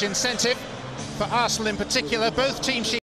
Incentive for Arsenal in particular. Both teams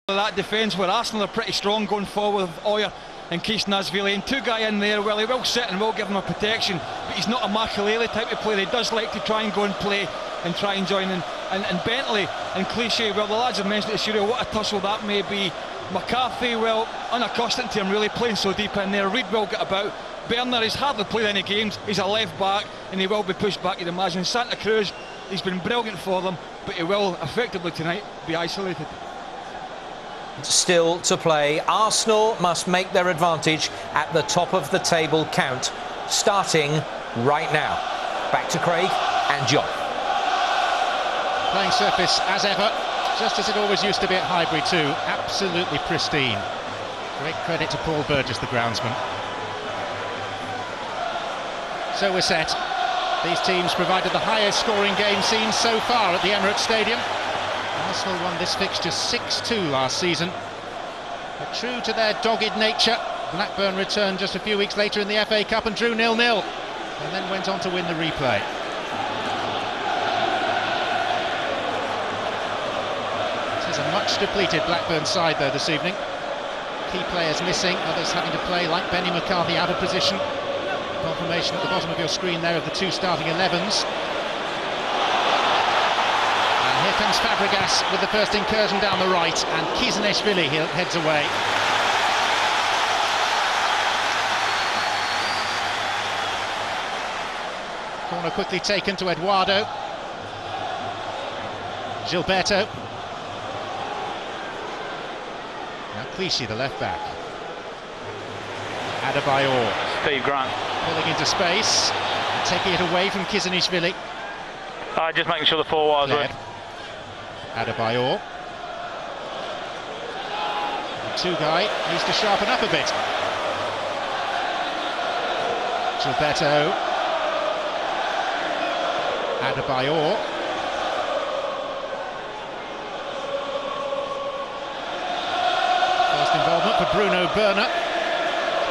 that defence where Arsenal are pretty strong going forward with Oyer and Keishnasvili, and two guy in there, well, he will sit and will give him a protection, but he's not a Makelele type of player. He does like to try and go and play and try and join in. And Bentley and Clichy, well, the lads have mentioned it, Studio, what a tussle that may be. McCarthy, well, unaccustomed to him really playing so deep in there. Reid will get about. Berner has hardly played any games, he's a left back and he will be pushed back, you'd imagine. Santa Cruz, he's been brilliant for them, but he will effectively tonight be isolated. Still to play. Arsenal must make their advantage at the top of the table count, starting right now. Back to Craig and John. playing surface as ever, just as it always used to be at Highbury too. Absolutely pristine. Great credit to Paul Burgess, the groundsman. So we're set. These teams provided the highest scoring game seen so far at the Emirates Stadium. Arsenal won this fixture 6-2 last season. But true to their dogged nature, Blackburn returned just a few weeks later in the FA Cup and drew 0-0, and then went on to win the replay. This is a much depleted Blackburn side though this evening. Key players missing, others having to play, like Benny McCarthy, out of position. Confirmation at the bottom of your screen there of the two starting 11s. And here comes Fabregas with the first incursion down the right, and Keishnasvili heads away. Corner quickly taken to Eduardo. Gilberto. Now Clichy, the left back. Adebayor. Steve Grant. Pulling into space, and taking it away from Keishnasvili. Just making sure the forwards were. Adebayor. The two guy needs to sharpen up a bit. Gilberto. Adebayor. First involvement for Bruno Berner.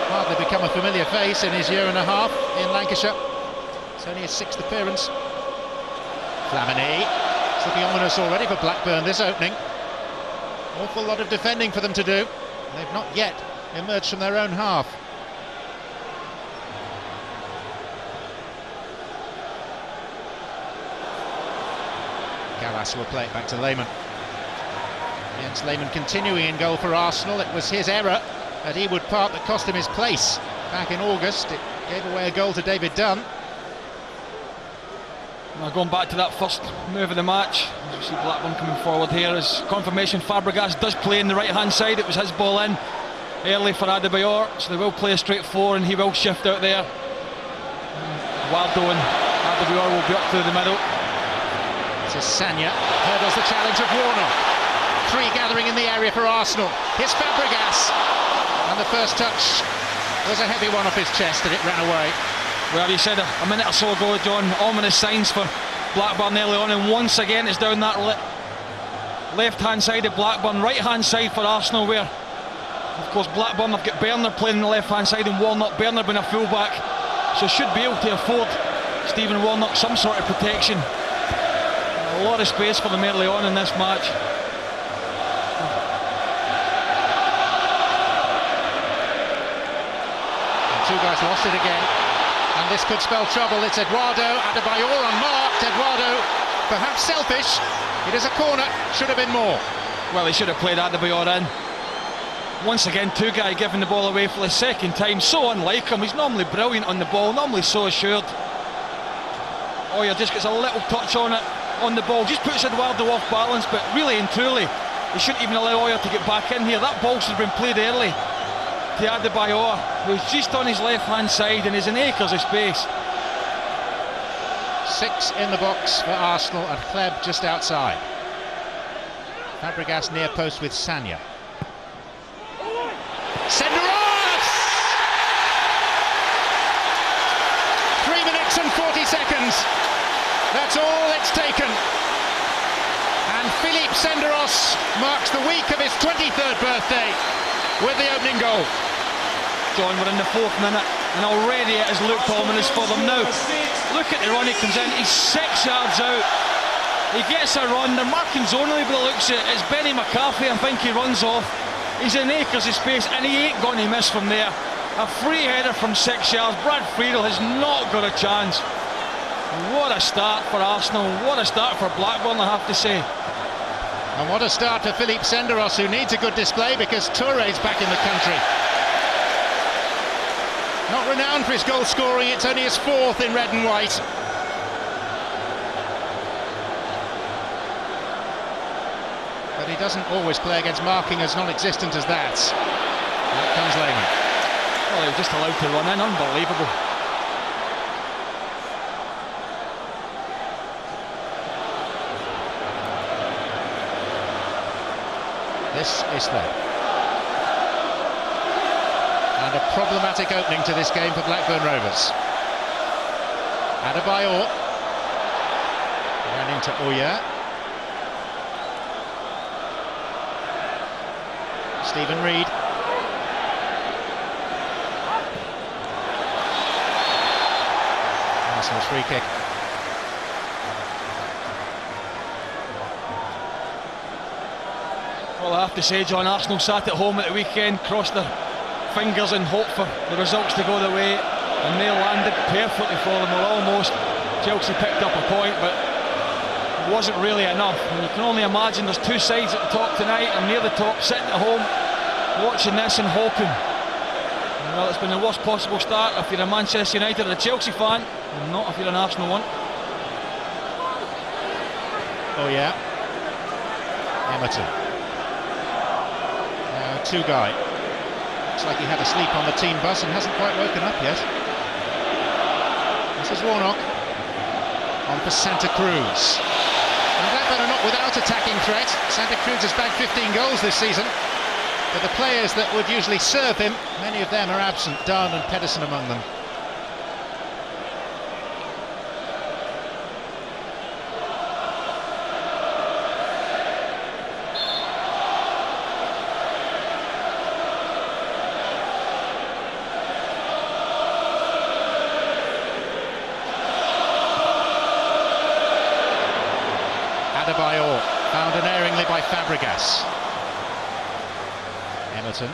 Hardly become a familiar face in his year and a half in Lancashire. It's only his 6th appearance. Flamini. It's looking ominous already for Blackburn this opening. Awful lot of defending for them to do. They've not yet emerged from their own half. Gallas will play it back to Lehmann. Jens Lehmann continuing in goal for Arsenal. It was his error at Ewood Park that cost him his place back in August. It gave away a goal to David Dunn. Now going back to that first move of the match, as we see Blackburn coming forward here, as confirmation Fabregas does play in the right hand side. It was his ball in early for Adebayor, so they will play a straight 4 and he will shift out there. Waldo and Adebayor will be up through the middle. This is Sagna, hurdles the challenge of Warnock. 3 gathering in the area for Arsenal. Here's Fabregas, and the first touch was a heavy one off his chest and it ran away. Well, you said a minute or so ago, John, ominous signs for Blackburn early on, and once again it's down that left-hand side of Blackburn, right-hand side for Arsenal, where, of course, Blackburn have got Berner playing on the left-hand side and Warnock. Berner being a full-back, so should be able to afford Stephen Warnock some sort of protection. A lot of space for them early on in this match. And 2 guys lost it again, and this could spell trouble. It's Eduardo Adebayor unmarked. Eduardo, perhaps selfish. It is a corner, should have been more. Well, he should have played Adebayor in. Once again, 2 guys giving the ball away for the second time. So unlike him, he's normally brilliant on the ball, normally so assured. Oyer just gets a little touch on it, on the ball, just puts Eduardo off balance, but really and truly, he shouldn't even allow Oyer to get back in here. That ball should have been played early to Adebayor, who's just on his left-hand side and is in acres of space. 6 in the box for Arsenal and Kleb just outside. Fabregas near post with Sagna. Senderos! 3 minutes and 40 seconds. That's all it's taken. And Philippe Senderos marks the week of his 23rd birthday with the opening goal. John, we're in the 4th minute and already it has looked ominous for them now. Look at the run he comes in, he's 6 yards out. He gets a run, they're marking zonally by the looks of it. It's Benny McCarthy, I think he runs off. He's in acres of space and he ain't going to miss from there. A free header from 6 yards. Brad Friedel has not got a chance. What a start for Arsenal, what a start for Blackburn, I have to say. And what a start for Philippe Senderos, who needs a good display because Touré's back in the country. Not renowned for his goal scoring, it's only his 4th in red and white. But he doesn't always play against marking as non-existent as that. Out comes Lehmann. Well, he was just allowed to run in, unbelievable. This is there. And a problematic opening to this game for Blackburn Rovers. Adebayor ran into Oyer. Stephen Reed. Arsenal's free kick. Well, I have to say, John, Arsenal sat at home at the weekend, crossed their fingers and hoped for the results to go their way, and they landed perfectly for them. Well, almost Chelsea picked up a point, but it wasn't really enough. And you can only imagine there's 2 sides at the top tonight, and near the top, sitting at home, watching this and hoping. Well, it's been the worst possible start if you're a Manchester United or a Chelsea fan, and not if you're an Arsenal one. Oh yeah. Emerton. Now Two-Guy. Looks like he had a sleep on the team bus and hasn't quite woken up yet. This is Warnock. On for Santa Cruz. And Blackburn are not without attacking threat. Santa Cruz has bagged 15 goals this season. But the players that would usually serve him, many of them are absent, Dunn and Pedersen among them. Adebayor, found unerringly by Fabregas. Emerton.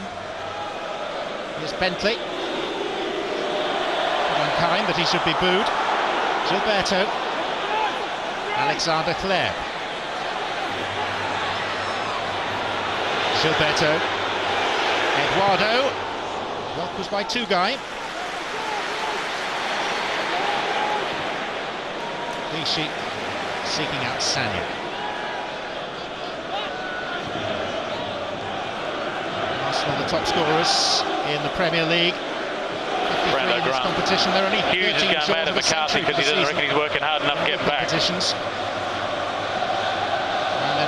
Here's Bentley. Unkind, but he should be booed. Gilberto. Alexander Kleb. Gilberto. Eduardo. Block was by Two-Guy. Vichy seeking out Sagna. Arsenal, the top scorers in the Premier League. 53 in this competition. They're only Hughes is going mad at McCarthy because he doesn't reckon he's working hard enough to get back.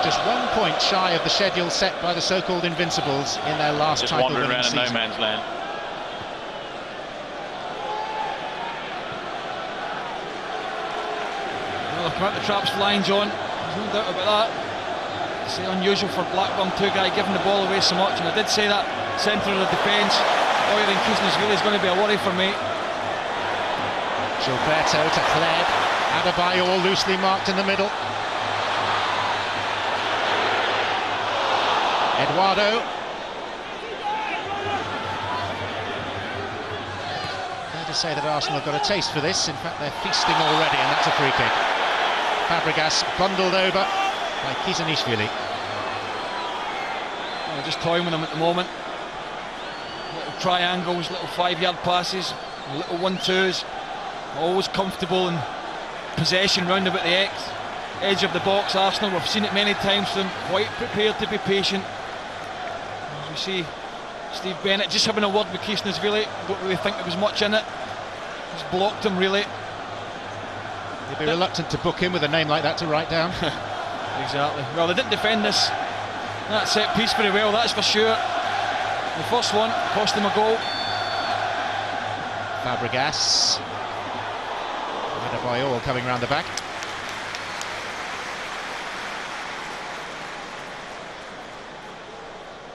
They're just 1 point shy of the schedule set by the so-called Invincibles in their last title winning season. Just wandering around in no man's land. Well, they've come out the traps flying, John. There's no doubt about that. It's unusual for Blackburn, two guys giving the ball away so much, and I did say that centre of the defence, Oyer and Keesnasvili, is going to be a worry for me. Gilberto to Kleb, Adebayor loosely marked in the middle. Eduardo. Fair to say that Arsenal have got a taste for this. In fact, they're feasting already, and that's a free kick. Fabregas bundled over by Keesnasvili. Well, just toying with them at the moment. Little triangles, little 5-yard passes, little 1-2s. Always comfortable in possession round about the edge of the box. Arsenal, we've seen it many times from them, quite prepared to be patient. As we see Steve Bennett just having a word with Keesnasvili. Don't really think there was much in it. Just blocked him really. You'd be reluctant to book him with a name like that to write down. Exactly. Well, they didn't defend that set piece very well, that's for sure. The first one cost them a goal. Fabregas. Adebayor coming round the back.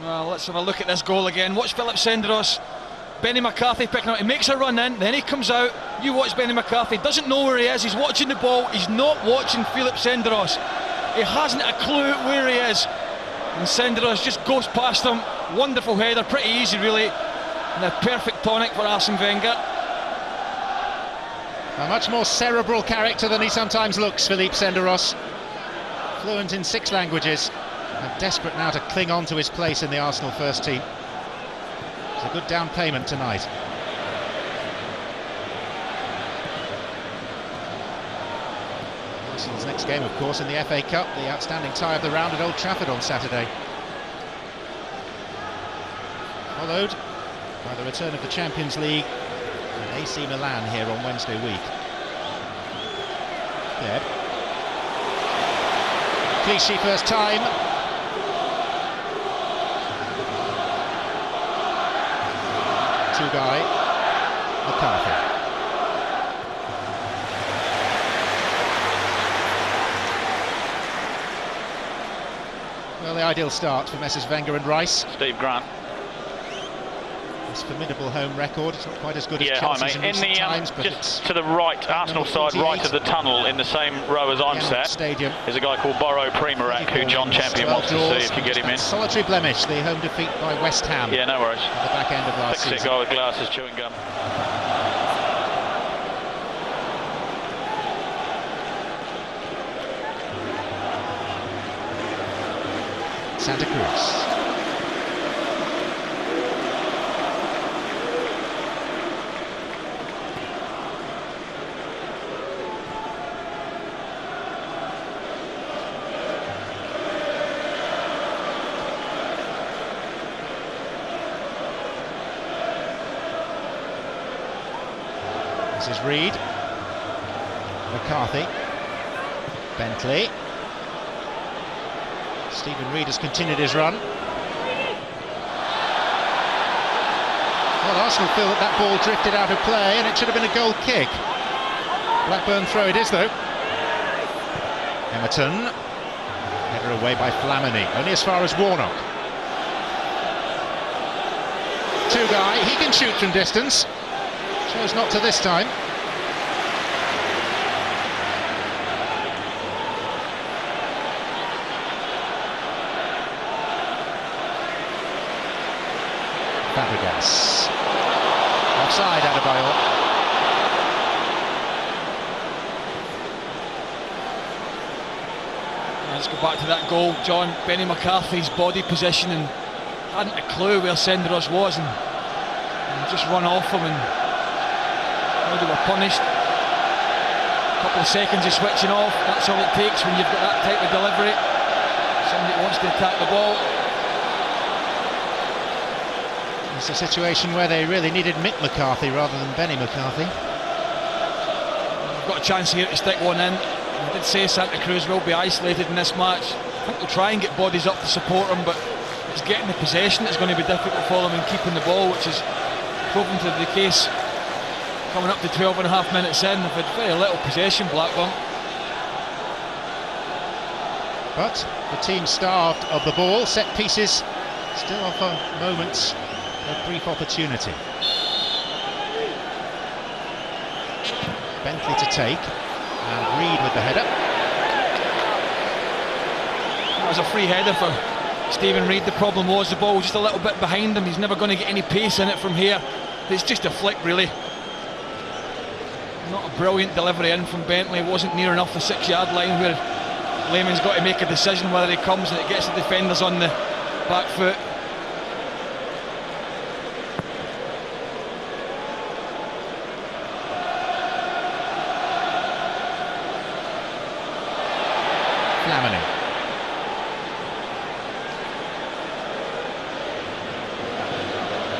Well, let's have a look at this goal again. Watch Philip Senderos. Benny McCarthy picking up. He makes a run in, then he comes out. You watch Benny McCarthy. Doesn't know where he is. He's watching the ball. He's not watching Philip Senderos. He hasn't a clue where he is. And Senderos just goes past him. Wonderful header. Pretty easy, really. And a perfect tonic for Arsene Wenger. A much more cerebral character than he sometimes looks, Philippe Senderos. Fluent in 6 languages and desperate now to cling on to his place in the Arsenal first team. It's a good down payment tonight. Arsenal's next game, of course, in the FA Cup, the outstanding tie of the round at Old Trafford on Saturday. Followed by the return of the Champions League and AC Milan here on Wednesday week. Kleb. Clichy first time. Two-guy. McCarthy. Well, the ideal start for Messrs Wenger and Rice. Steve Grant. This formidable home record. It's not quite as good as Chelsea's in recent times, but just to the right, Arsenal side, right of the tunnel, in the same row as I'm sat, Stadium. Is a guy called Borrow Primorac, who John Champion wants to see if you get him in. Solitary blemish, the home defeat by West Ham. Yeah, no worries. At the back end of last season. Guy with glasses chewing gum. Santa Cruz. This is Reed. McCarthy. Bentley. Stephen Reed has continued his run. Well, Arsenal feel that ball drifted out of play and it should have been a goal kick. Blackburn throw it is, though. Emerton. Header away by Flamini, only as far as Warnock. Two-guy, he can shoot from distance. Chose not to this time. Fabregas. Offside, Adebayor. Let's go back to that goal, John. Benny McCarthy's body position, and hadn't a clue where Senderos was, and just run off him, and they were punished. A couple of seconds of switching off, that's all it takes when you've got that type of delivery. Somebody that wants to attack the ball. It's a situation where they really needed Mick McCarthy rather than Benny McCarthy. We've got a chance here to stick one in. I did say Santa Cruz will be isolated in this match. think they'll try and get bodies up to support him, but it's getting the possession that's going to be difficult for them, and keeping the ball, which is proven to be the case. Coming up to 12.5 minutes in, they've had very little possession, Blackburn. But the team starved of the ball. Set pieces still offer moments of brief opportunity. Bentley to take, and Reid with the header. That was a free header for Stephen Reid. The problem was the ball was just a little bit behind him. He's never going to get any pace in it from here. It's just a flick, really. Not a brilliant delivery in from Bentley. It wasn't near enough the 6-yard line, where Lehman's got to make a decision whether he comes and it gets the defenders on the back foot. Flamini.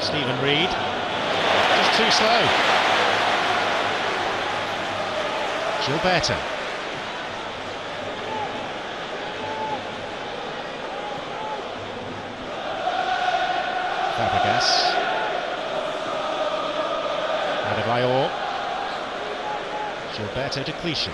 Stephen Reid, just too slow. Gilberto. Fabregas. Adebayor. Gilberto to Clichy.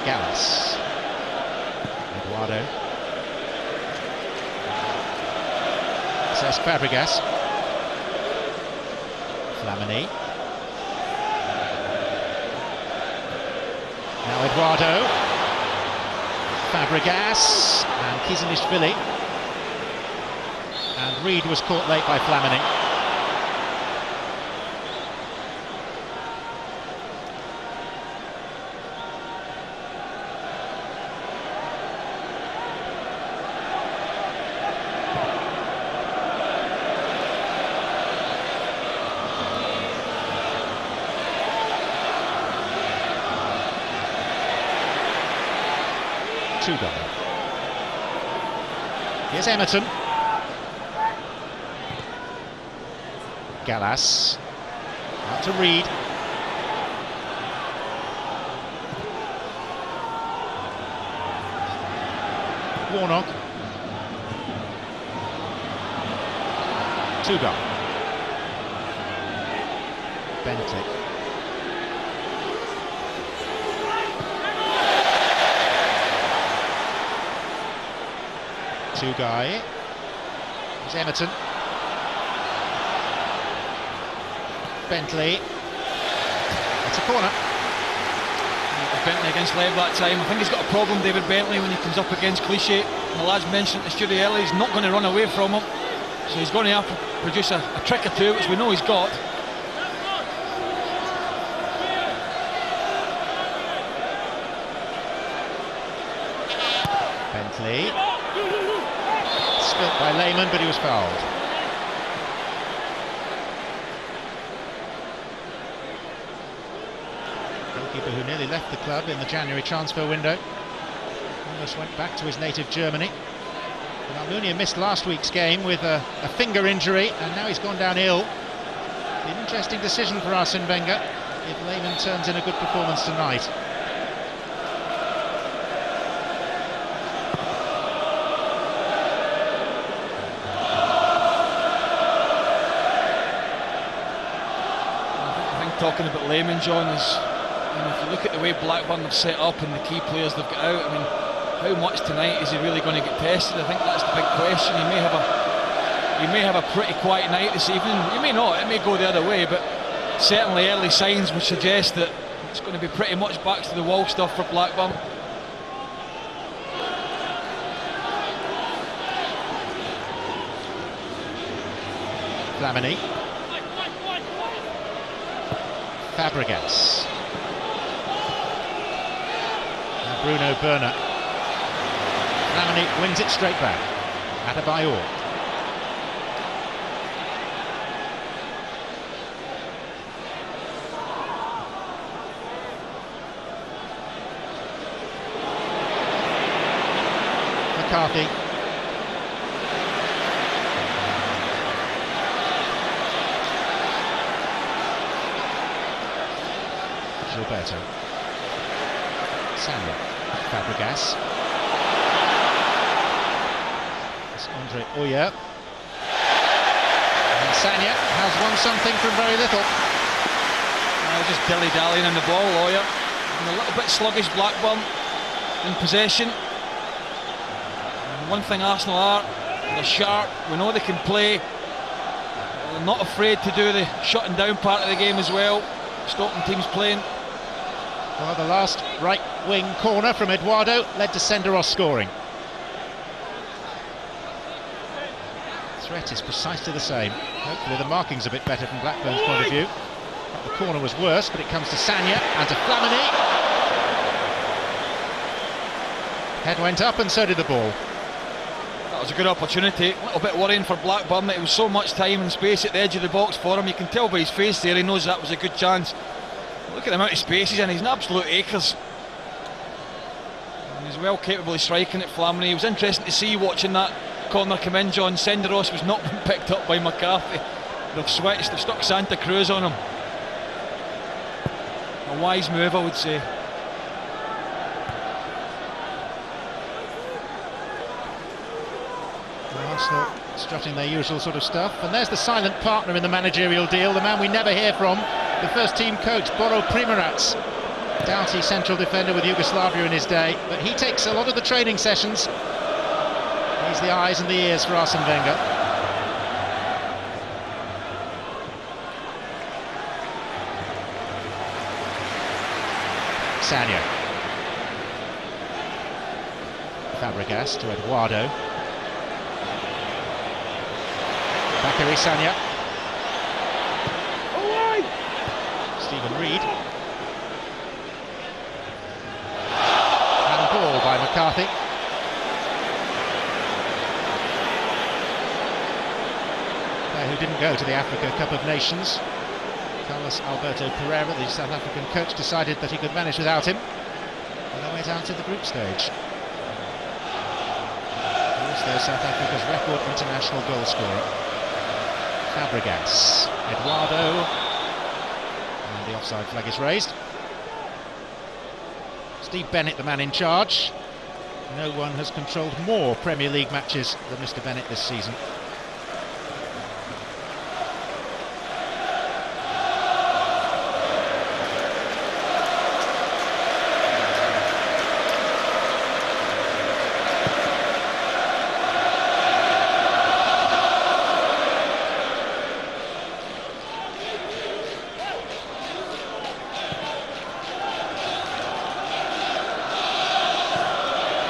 Gallas. Eduardo. Says Fabregas. Flamini. Now Eduardo. Fabregas and Kizanishvili. And Reid was caught late by Flamini. Two-goal. Here's Emerton. Gallas. Out to Reid. Warnock. Two-goal. Bentley. Two-guy. There's Emerton. Bentley. It's a corner. Bentley against Lev that time. I think he's got a problem, David Bentley, when he comes up against Clichy. And the lads mentioned at the studio earlier, he's not going to run away from him. So he's going to have to produce a trick or two, which we know he's got. Bentley. Spilt by Lehmann, but he was fouled. Goalkeeper who nearly left the club in the January transfer window. Almost went back to his native Germany. But Almunia missed last week's game with a finger injury, and now he's gone down ill. An interesting decision for Arsene Wenger if Lehmann turns in a good performance tonight. Talking about Lehmann, John, is, you know, if you look at the way Blackburn have set up and the key players they've got out, I mean, how much tonight is he really going to get tested? I think that's the big question. He may have a pretty quiet night this evening. He may not. It may go the other way, but certainly early signs would suggest that it's going to be pretty much back to the wall stuff for Blackburn. Flamini. Fabregas. Now Bruno Berner. Flamini wins it straight back. Adebayor. McCarthy. Gilberto. Sanya. Fabregas. It's Andre Oyer. And Sanya has won something from very little. Just dilly-dallying on the ball, Oyer. And a little bit sluggish Blackburn in possession. And one thing Arsenal are, they're sharp, we know they can play. They're not afraid to do the shutting down part of the game as well, stopping teams playing. Well, the last right wing corner from Eduardo led to Senderos scoring. Threat is precisely the same. Hopefully the marking's a bit better from Blackburn's point of view. The corner was worse, but it comes to Sanya and to Flamini. Head went up and so did the ball. That was a good opportunity. A little bit worrying for Blackburn that it was so much time and space at the edge of the box for him. You can tell by his face there, he knows that was a good chance. Look at the amount of space he's in, he's in absolute acres. And he's well capable of striking at Flamini. It was interesting to see watching that corner come in. John Senderos was not being picked up by McCarthy. They've switched, they've stuck Santa Cruz on him. A wise move, I would say. Arsenal strutting their usual sort of stuff, and there's the silent partner in the managerial deal, the man we never hear from, the first team coach, Boro Primorac. Doughty central defender with Yugoslavia in his day, but he takes a lot of the training sessions. He's the eyes and the ears for Arsene Wenger. Sanya. Fabregas to Eduardo. Bakary Sanya. Stephen Reed. And ball by McCarthy. Player who didn't go to the Africa Cup of Nations. Carlos Alberto Pereira, the South African coach, decided that he could manage without him. And they went out to the group stage. Also South Africa's record international goal scorer. Fabregas, Eduardo, and the offside flag is raised. Steve Bennett, the man in charge. No one has controlled more Premier League matches than Mr. Bennett this season.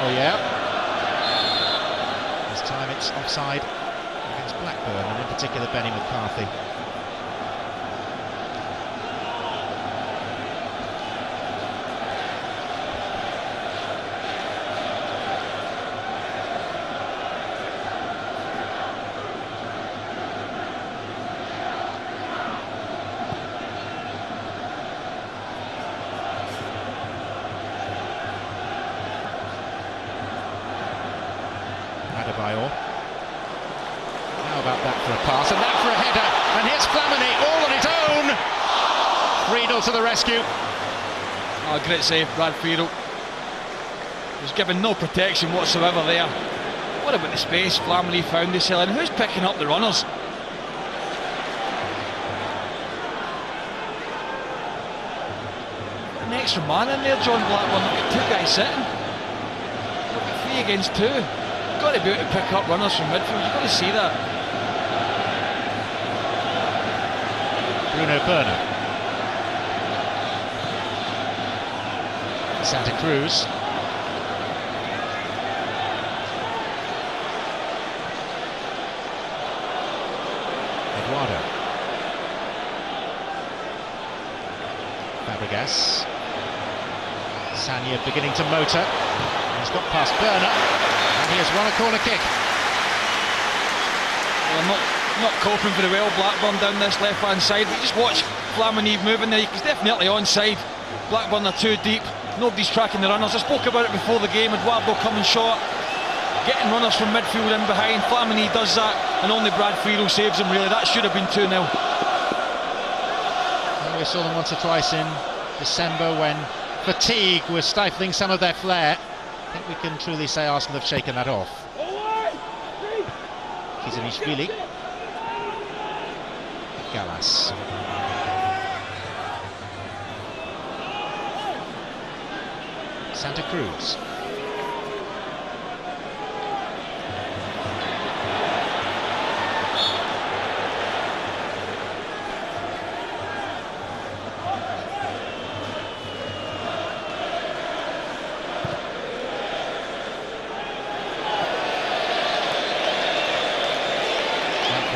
Oh yeah. This time it's offside against Blackburn, and in particular Benny McCarthy. Adebayor. How about that for a pass, and that for a header, and here's Flamini all on his own. Friedel to the rescue. Oh, great save, Brad Friedel. Was given no protection whatsoever there. What about the space Flamini found himself in? Who's picking up the runners? An extra man in there, John Blackburn. Look at two guys sitting. Look at 3 against 2. You've got to be able to pick up runners from midfield. You've got to see that. Bruno Berner. Santa Cruz. Eduardo. Fabregas. Sanya beginning to motor. He's got past Berner. And he has won a corner kick. Well, I'm not coping very well, Blackburn down this left-hand side. But just watch Flamini moving there. He's definitely onside. Blackburn are too deep. Nobody's tracking the runners. I spoke about it before the game. Eduardo coming short, getting runners from midfield in behind. Flamini does that, and only Brad Friedel saves him. Really, that should have been 2-0. Well, we saw them once or twice in December, when fatigue was stifling some of their flair. I think we can truly say Arsenal have shaken that off. Kizanishvili. Gallas. Santa Cruz.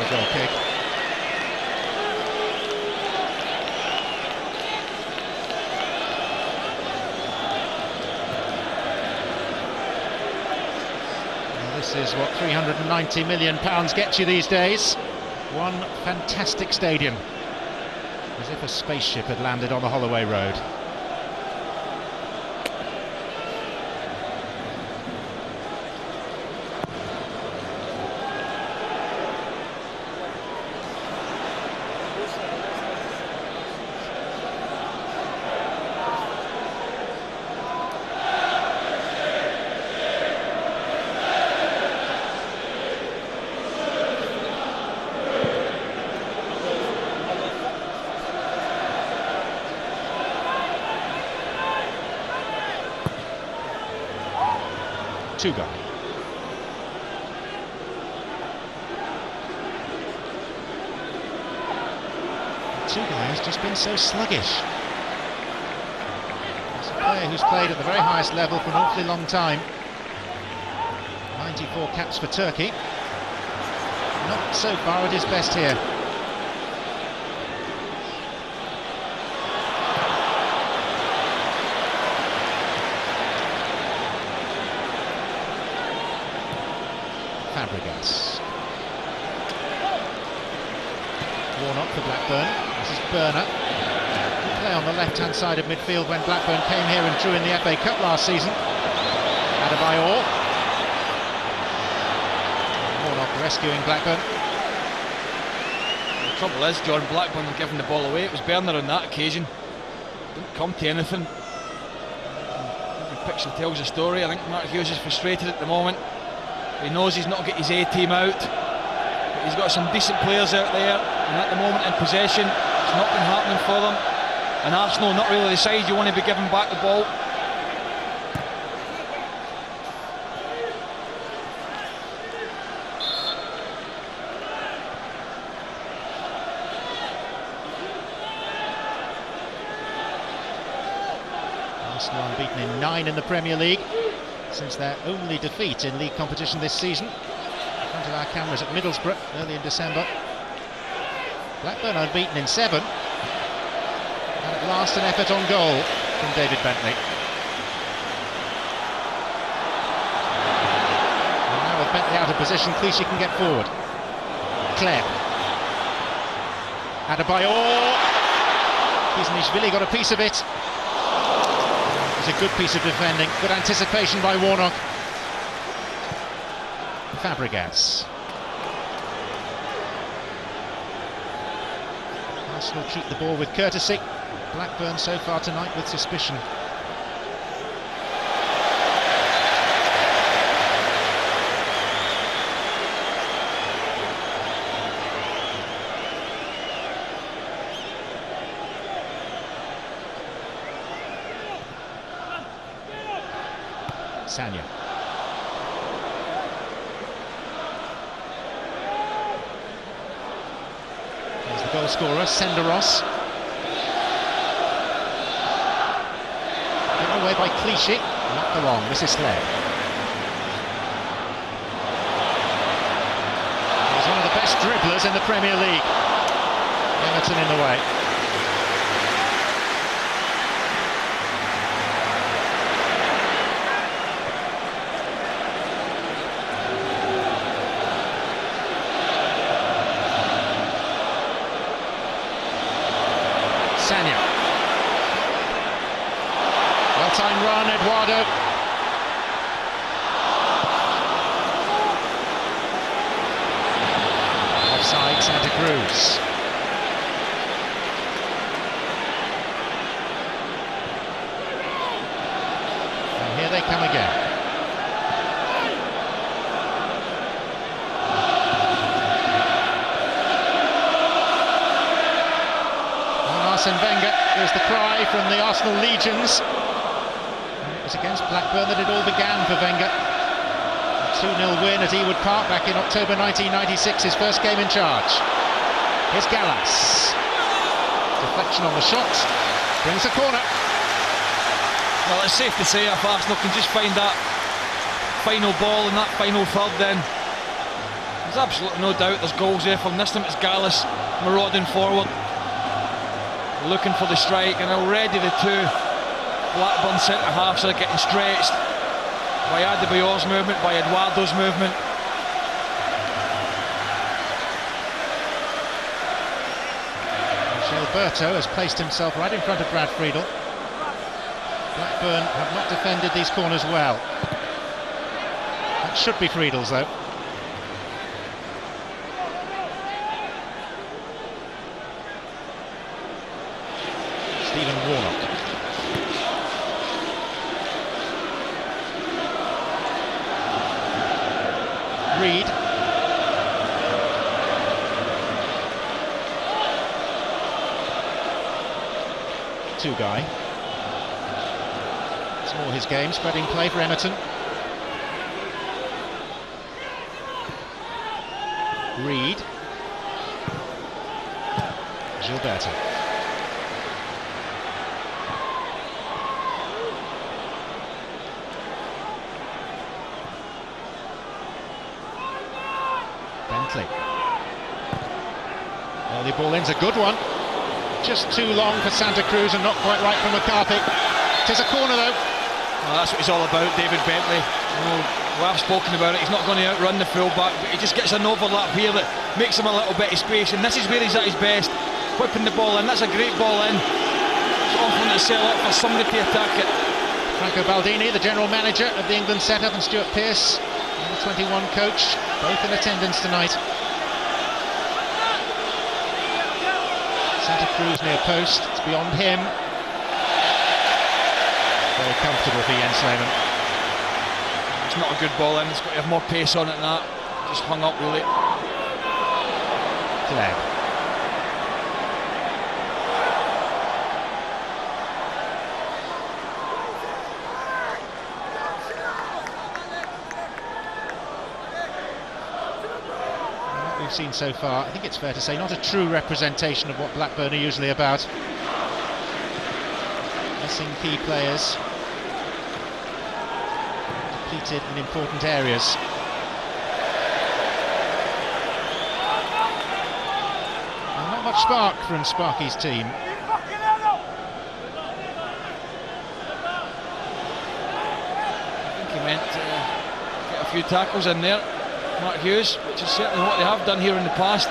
Goal kick. Well, this is what £390 million gets you these days. One fantastic stadium, as if a spaceship had landed on the Holloway Road. Tuga. Tuga has just been so sluggish. He's a player who's played at the very highest level for an awfully long time. 94 caps for Turkey. Not so far at his best here. Fabregas. Warnock for Blackburn. This is Burner. Play on the left-hand side of midfield when Blackburn came here and drew in the FA Cup last season. Adebayor. Warnock rescuing Blackburn. The trouble is, John, Blackburn were giving the ball away. It was Burner on that occasion. Didn't come to anything. Every picture tells a story. I think Mark Hughes is frustrated at the moment. He knows he's not got his A team out, but he's got some decent players out there, and at the moment in possession it's not been happening for them, and Arsenal not really the side you want to be giving back the ball. Arsenal unbeaten in 9 in the Premier League since their only defeat in league competition this season. In front of our cameras at Middlesbrough early in December. Blackburn unbeaten in 7. And at last an effort on goal from David Bentley. And now with Bentley out of position, Clichy can get forward. Kleb. Adebayor. Kizanishvili got a piece of it. A good piece of defending, good anticipation by Warnock. Fabregas. Arsenal treat the ball with courtesy. Blackburn so far tonight with suspicion. Sanya. There's the goal scorer, Senderos. Given away by Clichy. Not for long, this is Sled. He's one of the best dribblers in the Premier League. Everton in the way. Sanya. Well-timed run, Eduardo. Offside, Santa Cruz. Arsene Wenger. There's the cry from the Arsenal legions. It was against Blackburn that it all began for Wenger. A 2-0 win at Ewood Park back in October 1996, his first game in charge. Here's Gallas. Deflection on the shot, brings a corner. Well, it's safe to say if Arsenal can just find that final ball in that final third, then there's absolutely no doubt there's goals there. From this time it's Gallas marauding forward, looking for the strike, and already the two Blackburn centre-halves are getting stretched by Adebayor's movement, by Eduardo's movement. Gilberto has placed himself right in front of Brad Friedel. Blackburn have not defended these corners well. That should be Friedel's though. Stephen Warnock. Reed. Two-guy. It's more his game, spreading play for Emerton. Reed. Gilberto. Bentley. Early ball in's a good one. Just too long for Santa Cruz and not quite right for McCarthy. Tis a corner though. Well, that's what he's all about, David Bentley. You know, we've spoken about it. He's not going to outrun the full-back, but he just gets an overlap here that makes him a little bit of space, and this is where he's at his best, whipping the ball in. That's a great ball in. It's often to sell up for somebody to attack it. Franco Baldini, the general manager of the England setup, and Stuart Pearce, the 21 coach, both in attendance tonight. Santa Cruz near post, it's beyond him. Very comfortable for Jens Lehmann. It's not a good ball in, it's got to have more pace on it than that. Just hung up really. Gleb. We've seen so far, I think it's fair to say, not a true representation of what Blackburn are usually about. Missing key players, depleted in important areas. And not much spark from Sparky's team. I think he meant to get a few tackles in there, Mark Hughes, which is certainly what they have done here in the past.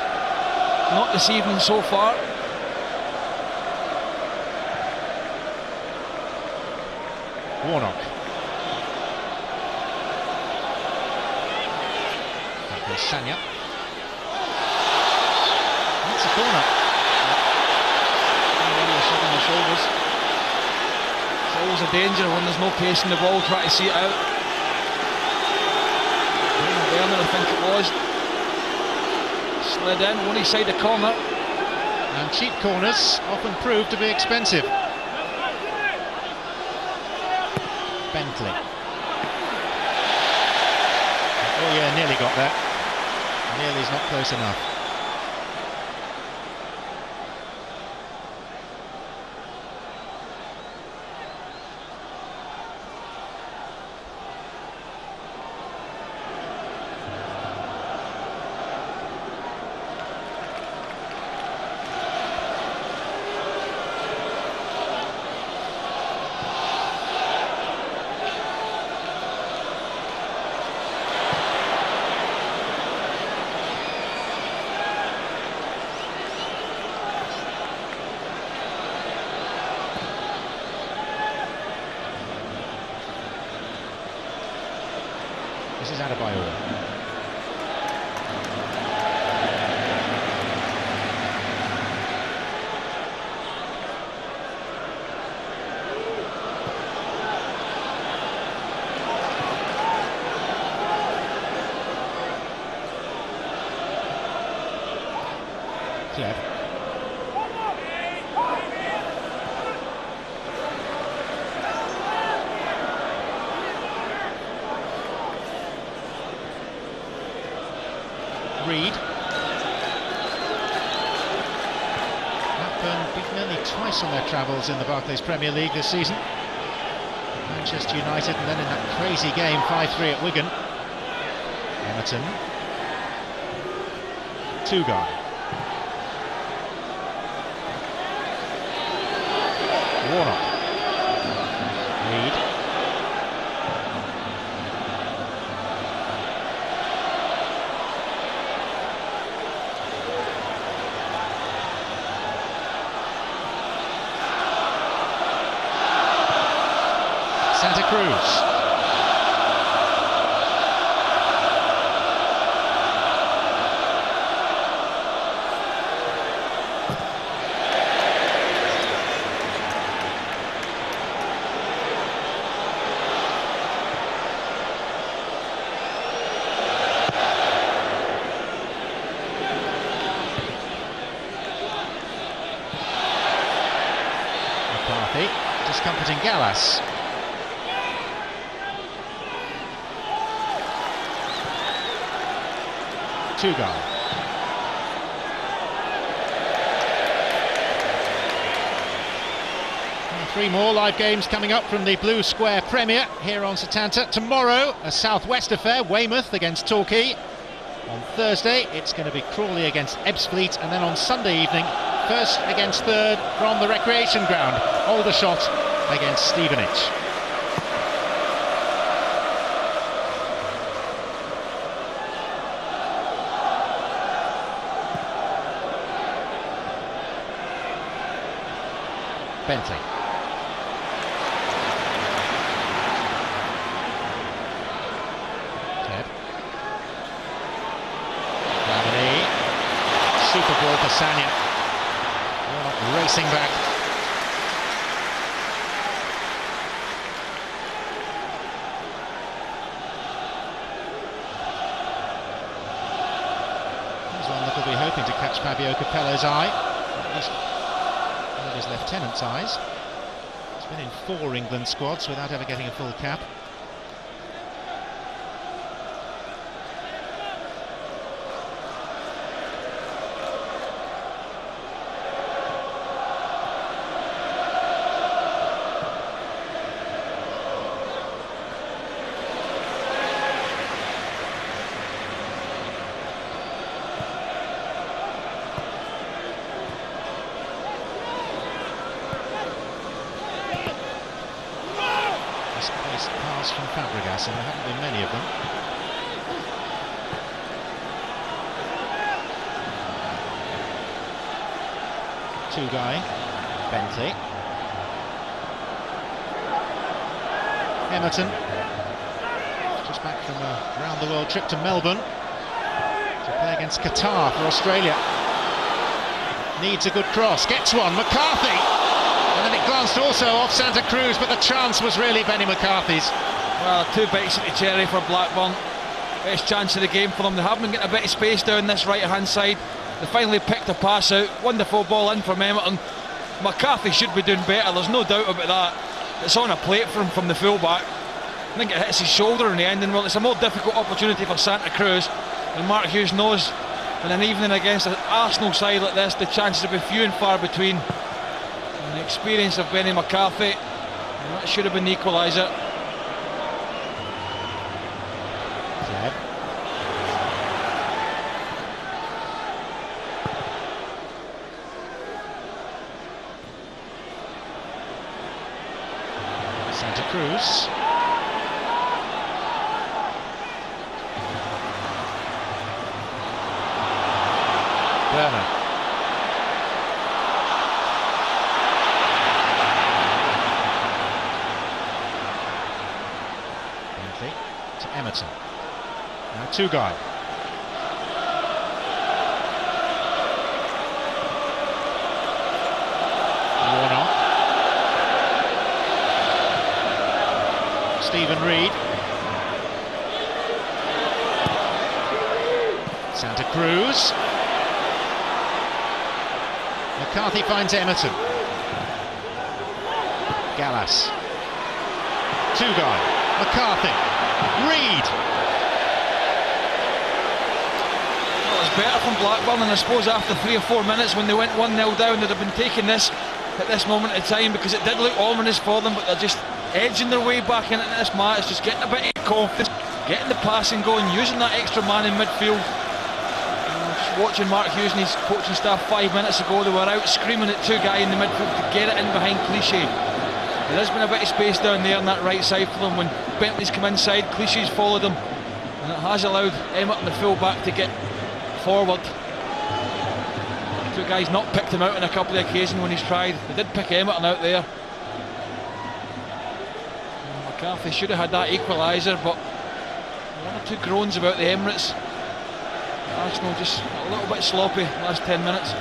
Not this evening so far. Warnock. That goes Sanya. That's a corner. Really a shot on the shoulders. It's always a danger when there's no pace in the ball, try to see it out. Werner, I think it was, slid in, one side the corner. And cheap corners often prove to be expensive. Bentley. Oh yeah, nearly got that. Nearly's not close enough. This is Adebayor. Gleb. twice on their travels in the Barclays Premier League this season. Manchester United, and then in that crazy game 5-3 at Wigan. Emerton. Two-guy. Warnock. Reed. Santa Cruz. McCarthy discomforting Gallas. Two-guy. Three more live games coming up from the Blue Square Premier here on Setanta. Tomorrow, a Southwest affair, Weymouth against Torquay. On Thursday, it's going to be Crawley against Ebbsfleet, and then on Sunday evening, first against third from the recreation ground, Aldershot against Stevenage. Bentley. Ted. Gravity. Super ball for Sanya. Warnock racing back. There's one that will be hoping to catch Fabio Capello's eye. At least his lieutenant's eyes. He's been in 4 England squads without ever getting a full cap. Pass from Fabregas, and there haven't been many of them. Two-guy, Bentley. Emerton, just back from a round-the-world trip to Melbourne to play against Qatar for Australia. Needs a good cross, gets one, McCarthy! And then it glanced also off Santa Cruz, but the chance was really Benny McCarthy's. Well, 2 bites at the cherry for Blackburn. Best chance of the game for them. They have been getting a bit of space down this right-hand side. They finally picked a pass out. Wonderful ball in from Emerton. McCarthy should be doing better, there's no doubt about that. It's on a plate for him from the full-back. I think it hits his shoulder in the end, and well, it's a more difficult opportunity for Santa Cruz. And Mark Hughes knows in an evening against an Arsenal side like this, the chances will be few and far between. And the experience of Benny McCarthy, and that should have been the equaliser. Santa Cruz. Werner. Bentley to Emerton. Now two-guy. Warnock. Stephen Reed. Santa Cruz. McCarthy finds Emerton. Gallas. Two-guy. McCarthy. Reed. Well, it's better from Blackburn, and I suppose after 3 or 4 minutes when they went 1-0 down, they'd have been taking this at this moment in time, because it did look ominous for them, but they're just edging their way back into this match, just getting a bit of confidence, getting the passing going, using that extra man in midfield. Just watching Mark Hughes and his coaching staff 5 minutes ago, they were out screaming at two guys in the midfield to get it in behind Clichy. There has been a bit of space down there on that right side for them. When Bentley's come inside, Clichy's followed them, and it has allowed Emmett and the full back to get forward. Two guys not picked him out on a couple of occasions when he's tried. They did pick Emmett out there. And McCarthy should have had that equaliser, but one or two groans about the Emirates. Arsenal just a little bit sloppy last 10 minutes.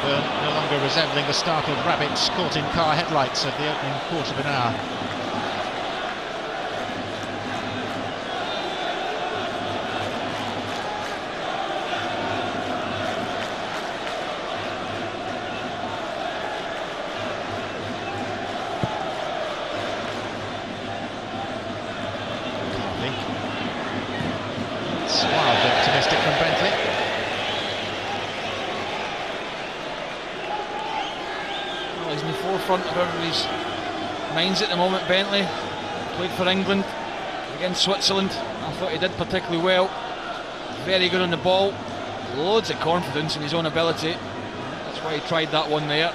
No longer resembling the startled rabbits caught in car headlights of the opening quarter of an hour. It's wildly optimistic from Bentley. He's in the forefront of everybody's minds at the moment. Bentley played for England against Switzerland. I thought he did particularly well. Very good on the ball. Loads of confidence in his own ability. That's why he tried that one there.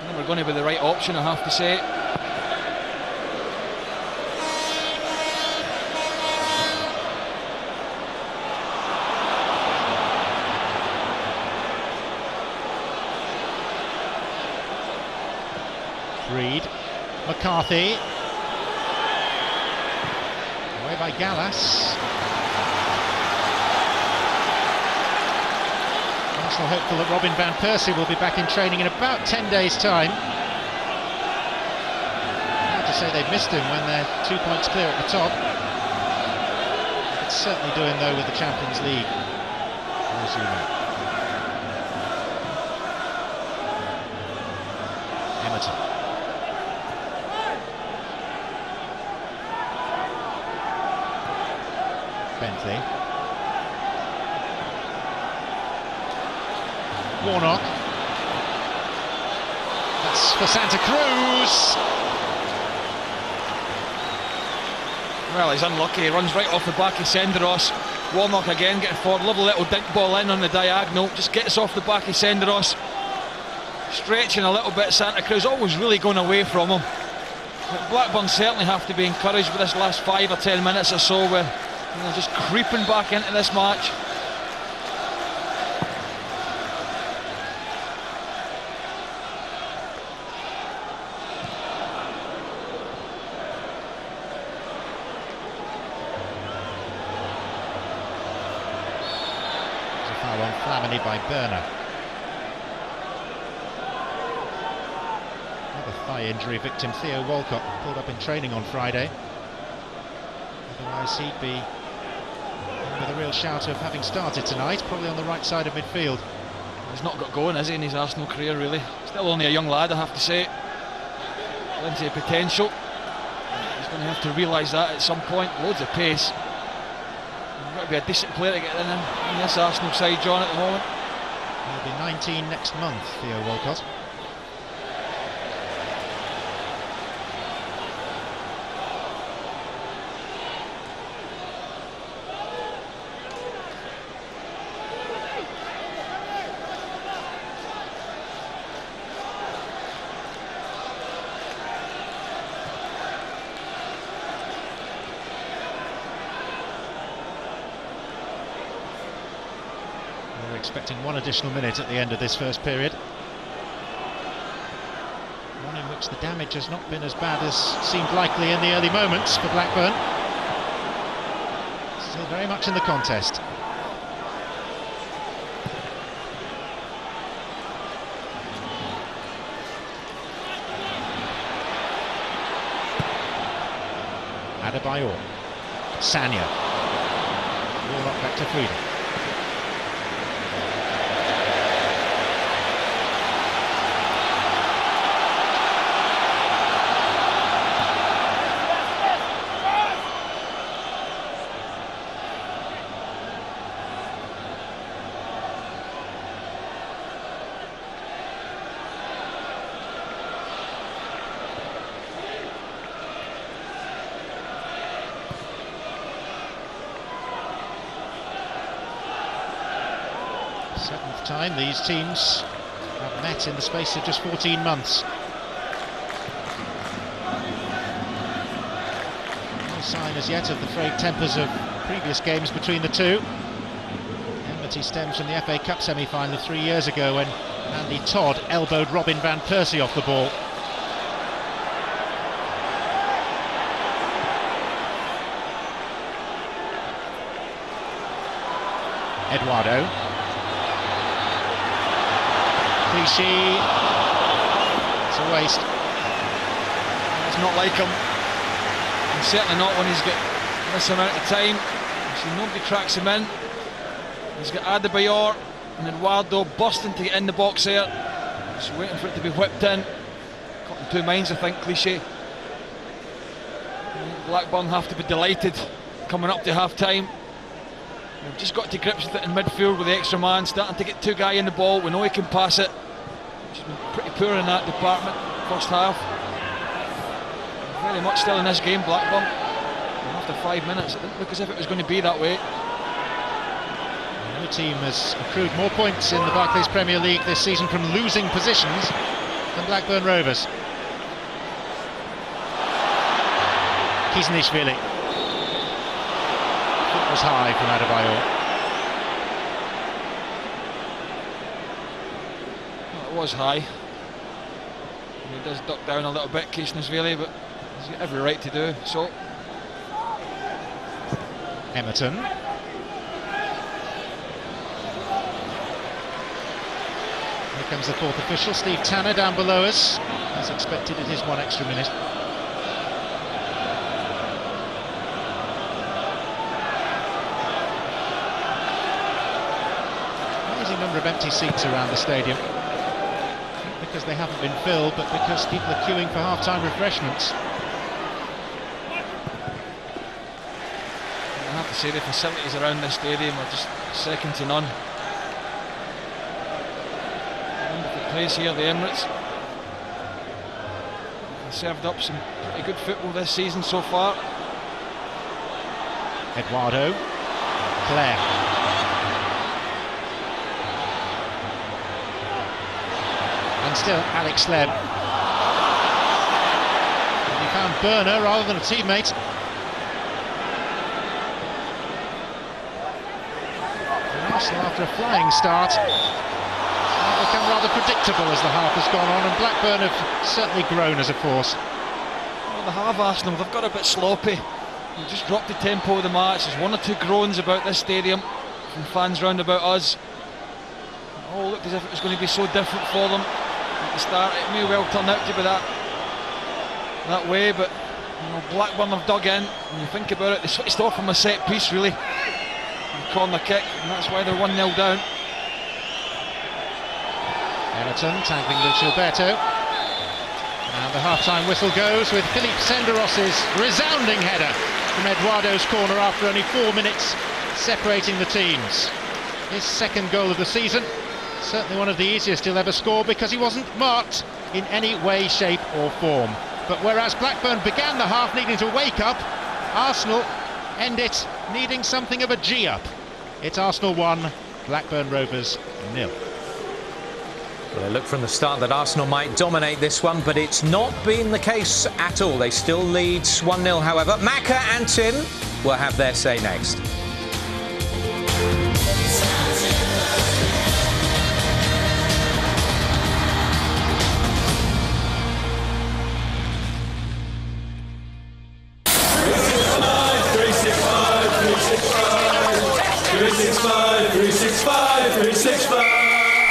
Never going to be the right option, I have to say. Reed, McCarthy, away by Gallas. Arsenal hopeful that Robin van Persie will be back in training in about 10 days' time. Hard to say they've missed him when they're 2 points clear at the top. It's certainly doing though with the Champions League. Emerton. Bentley. Warnock. That's for Santa Cruz. Well, he's unlucky. He runs right off the back of Senderos. Warnock again getting forward. Lovely little dink ball in on the diagonal. Just gets off the back of Senderos. Stretching a little bit. Santa Cruz always really going away from him. But Blackburn certainly have to be encouraged with this last 5 or 10 minutes or so, where they're just creeping back into this match. There's a foul on Flamini by Berner. Another thigh injury victim, Theo Walcott, pulled up in training on Friday. Otherwise he'd be with a real shout of having started tonight, probably on the right side of midfield. He's not got going, has he, in his Arsenal career, really? Still only a young lad, I have to say. Plenty of potential. He's going to have to realise that at some point. Loads of pace. You've got to be a decent player to get in this Arsenal side, John, at the moment. He'll be 19 next month, Theo Walcott. Expecting one additional minute at the end of this first period. One in which the damage has not been as bad as seemed likely in the early moments for Blackburn. Still very much in the contest. Adebayor. Sanya. Warnock back to Freedom. Seventh time these teams have met in the space of just 14 months. No sign as yet of the frayed tempers of previous games between the two. Enmity stems from the FA Cup semi-final 3 years ago when Andy Todd elbowed Robin van Persie off the ball. Eduardo. Clichy. It's a waste. It's not like him. And certainly not when he's got this amount of time. See, nobody tracks him in. He's got Adebayor and Eduardo busting to get in the box there. Just waiting for it to be whipped in. Caught in two minds, I think, Clichy. Blackburn have to be delighted coming up to half time. We've just got to grips with it in midfield with the extra man starting to get two guys in the ball. We know he can pass it. He's been pretty poor in that department first half. Very much still in this game, Blackburn. And after 5 minutes, it didn't look as if it was going to be that way. No team has accrued more points in the Barclays Premier League this season from losing positions than Blackburn Rovers. Kisnishvili. Foot was high from Adebayor. Well, it was high. He does duck down a little bit, Kisnishvili, but he's got every right to do so. Emerton. Here comes the fourth official, Steve Tanner, down below us. As expected, it is 1 extra minute. Amazing number of empty seats around the stadium. Not because they haven't been filled, but because people are queuing for half-time refreshments. I have to say the facilities around this stadium are just second to none. Wonderful place here, the Emirates. They've served up some pretty good football this season so far. Eduardo. Claire. And still Alex Sleb. He found Burner rather than a teammate. Arsenal, after a flying start, have become rather predictable as the half has gone on, and Blackburn have certainly grown as a force. Well, they have, Arsenal. They've got a bit sloppy. They've just dropped the tempo of the match. There's 1 or 2 groans about this stadium from fans round about us. It all looked as if it was going to be so different for them at the start. It may well turn out to be that way, but you know, Blackburn have dug in. When you think about it, they switched off from a set piece, really. Corner kick, and that's why they're 1-0 down. Everton tackling with Gilberto, and the half-time whistle goes with Philippe Senderos's resounding header from Eduardo's corner after only 4 minutes separating the teams. His second goal of the season, certainly one of the easiest he'll ever score because he wasn't marked in any way, shape or form. But whereas Blackburn began the half needing to wake up, Arsenal end it needing something of a G-up. It's Arsenal 1, Blackburn Rovers 0. Well, it looked from the start that Arsenal might dominate this one, but it's not been the case at all. They still lead 1-0, however. Macca and Tim will have their say next.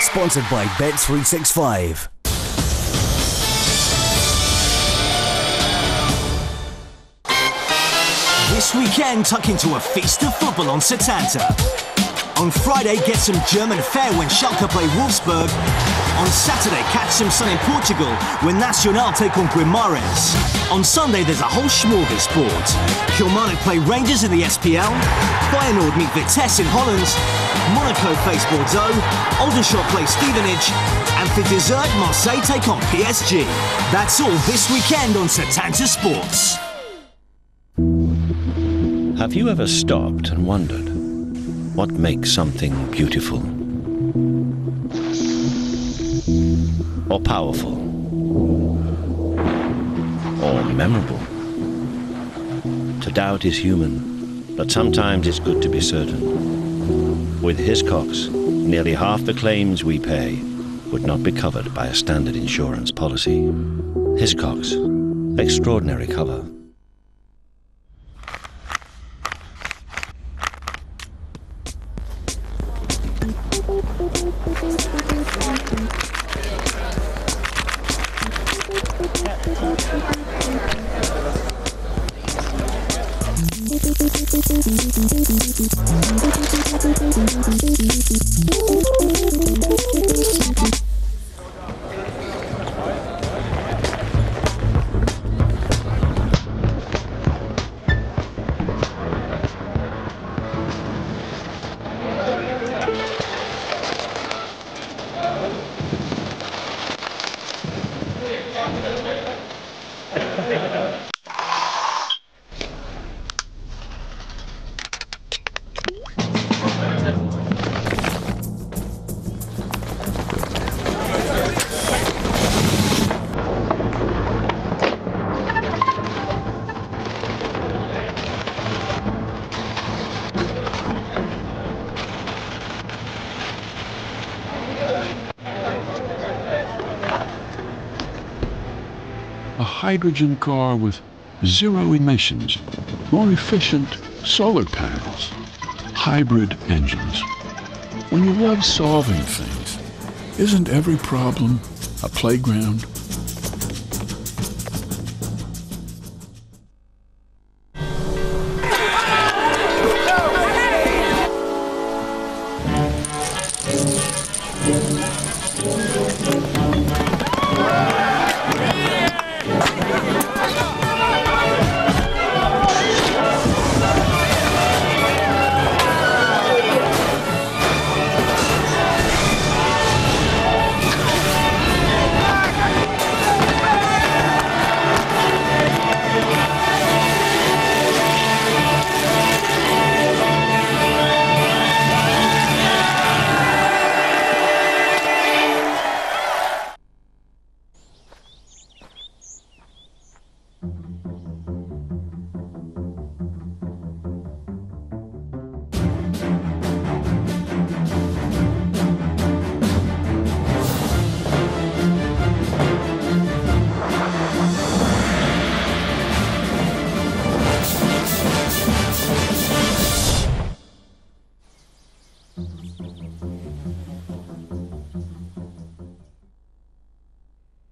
Sponsored by Bet365. This weekend, tuck into a feast of football on Setanta. On Friday, get some German fare when Schalke play Wolfsburg. On Saturday, catch some sun in Portugal when Nacional take on Guimarães. On Sunday, there's a whole smorgasbord. Kilmarnock play Rangers in the SPL. Feyenoord meet Vitesse in Holland. Monaco face Bordeaux. Aldershot play Stevenage. And for dessert, Marseille take on PSG. That's all this weekend on Setanta Sports. Have you ever stopped and wondered what makes something beautiful? or powerful, or memorable. To doubt is human, but sometimes it's good to be certain. With Hiscox, nearly half the claims we pay would not be covered by a standard insurance policy. Hiscox, extraordinary cover. A hydrogen car with zero emissions, more efficient solar panels, hybrid engines. When you love solving things, isn't every problem a playground?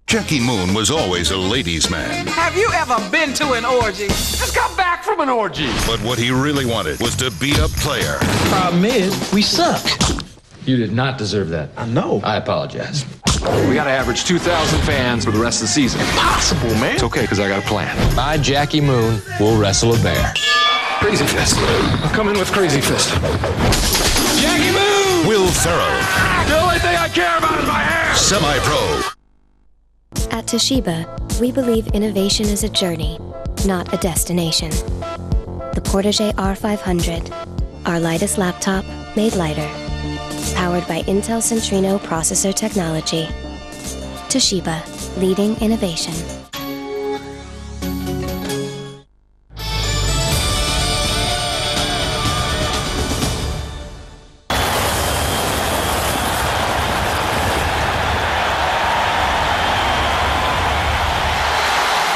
Jackie Moon was always a ladies' man. Have you ever been to an orgy? Just come back from an orgy. But what he really wanted was to be a player. Problem is, we suck. You did not deserve that. I know. I apologize. We gotta average 2,000 fans for the rest of the season. Impossible, man. It's okay, because I got a plan. I, Jackie Moon, will wrestle a bear. Crazy Fist. I'll come in with Crazy Fist. Jackie Moon! Will Ferrell. The only thing I care about is my hair! Semi-pro. At Toshiba, we believe innovation is a journey, not a destination. The Portage R500, our lightest laptop made lighter. Powered by Intel Centrino processor technology. Toshiba, leading innovation.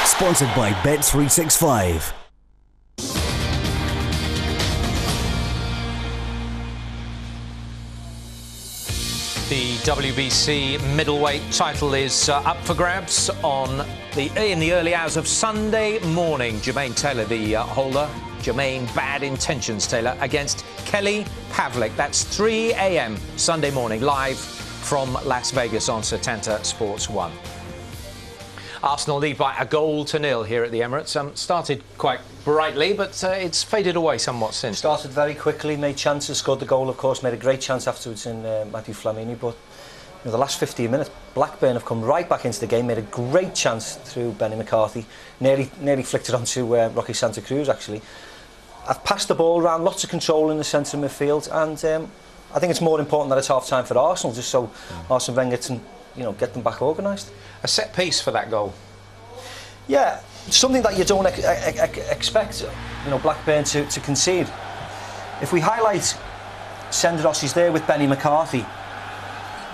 Sponsored by Bet365. The WBC middleweight title is up for grabs in the early hours of Sunday morning. Jermaine Taylor, the holder. Jermaine Bad Intentions Taylor against Kelly Pavlik. That's 3 a.m. Sunday morning, live from Las Vegas on Setanta Sports 1. Arsenal lead by 1-0 here at the Emirates. Started quite brightly, but it's faded away somewhat since. Started very quickly, made chances, scored the goal, of course, made a great chance afterwards in Matthew Flamini. But the last 15 minutes, Blackburn have come right back into the game, made a great chance through Benny McCarthy, nearly flicked it onto Rocky Santa Cruz, actually. I've passed the ball around, lots of control in the centre of midfield, and I think it's more important that it's half-time for Arsenal, just so Arsene Wenger get them back organised. A set piece for that goal. Yeah, something that you don't expect, Blackburn to concede. If we highlight Senderos, he's there with Benny McCarthy.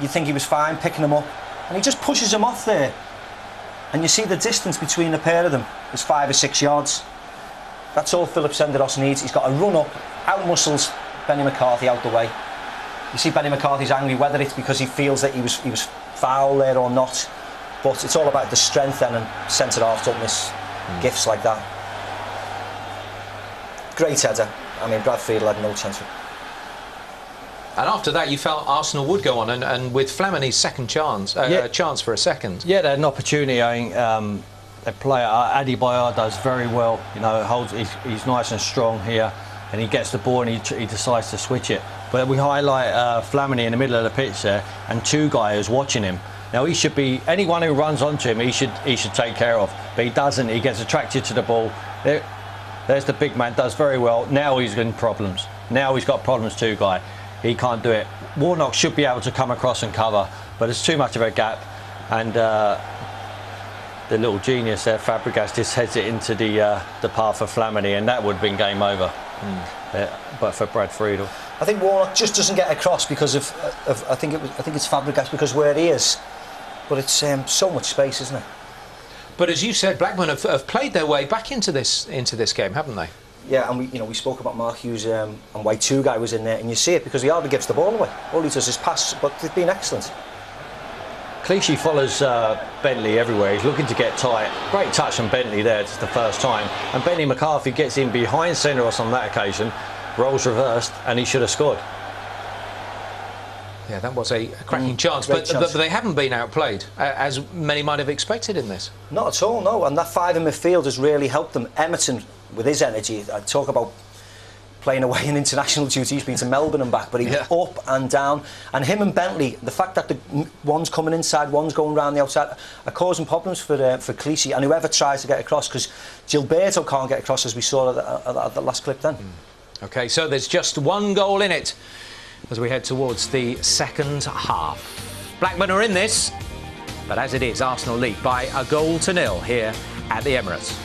You think he was fine picking him up, and he just pushes him off there. And you see the distance between the pair of them is 5 or 6 yards. That's all Philip Senderos needs. He's got to run up, out-muscles Benny McCarthy out the way. You see Benny McCarthy's angry, whether it's because he feels that he was foul there or not. But it's all about the strength then, and centre-half don't miss gifts like that. Great header. I mean, Brad Friedel had no chance of it. And after that, you felt Arsenal would go on, and with Flamini's second chance, chance for a second. Yeah, they had an opportunity. I think a player, Adebayor, does very well. He's nice and strong here, and he gets the ball and he decides to switch it. But we highlight Flamini in the middle of the pitch there, and two guys watching him. Now he should be, anyone who runs onto him, he should take care of. But he doesn't. He gets attracted to the ball. There's the big man, does very well. Now he's in problems. Now he's got problems too, guy. He can't do it. Warnock should be able to come across and cover, but there's too much of a gap. And the little genius there, Fabregas, just heads it into the path of Flamini, and that would have been game over. But for Brad Friedel, I think Warnock just doesn't get across because of I think it's Fabregas because where he is, but it's so much space, isn't it? But as you said, Blackburn have played their way back into this game, haven't they? Yeah, and we spoke about Mark Hughes and White two guy was in there, and you see it because he hardly gives the ball away. All he does is pass, but they've been excellent. Clichy follows Bentley everywhere. He's looking to get tight. Great touch from Bentley there. It's the first time, and Benny McCarthy gets in behind Senderos on that occasion. Roles reversed, and he should have scored. Yeah, that was a cracking chance, but they haven't been outplayed, as many might have expected in this. Not at all, no. And that five in midfield has really helped them. Emerton, with his energy, I talk about playing away in international duty. He's been to Melbourne and back, but he's up and down. And him and Bentley, the fact that one's coming inside, one's going round the outside, are causing problems for Clichy and whoever tries to get across, because Gilberto can't get across, as we saw at the last clip then. OK, so there's just one goal in it as we head towards the second half. Blackburn are in this, but as it is, Arsenal lead by 1-0 here at the Emirates.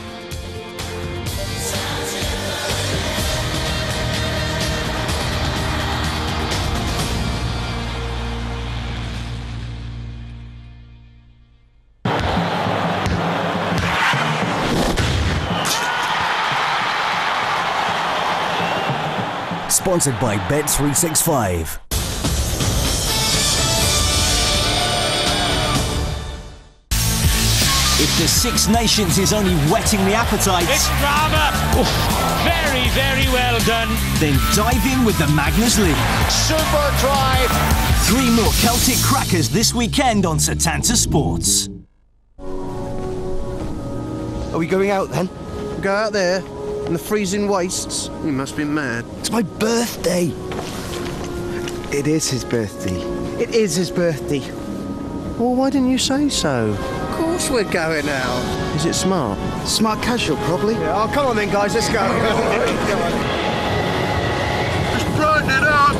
Sponsored by Bet365. If the Six Nations is only whetting the appetites, it's drama. Very, very well done. Then dive in with the Magnus League. Super drive. 3 more Celtic crackers this weekend on Setanta Sports. Are we going out then? We go out there in the freezing wastes? You must be mad. It's my birthday. It is his birthday. It is his birthday. Well, why didn't you say so? Of course we're going out. Is it smart? Smart casual, probably. Yeah, oh, come on then, guys, let's go. Come on. Just brighten it up.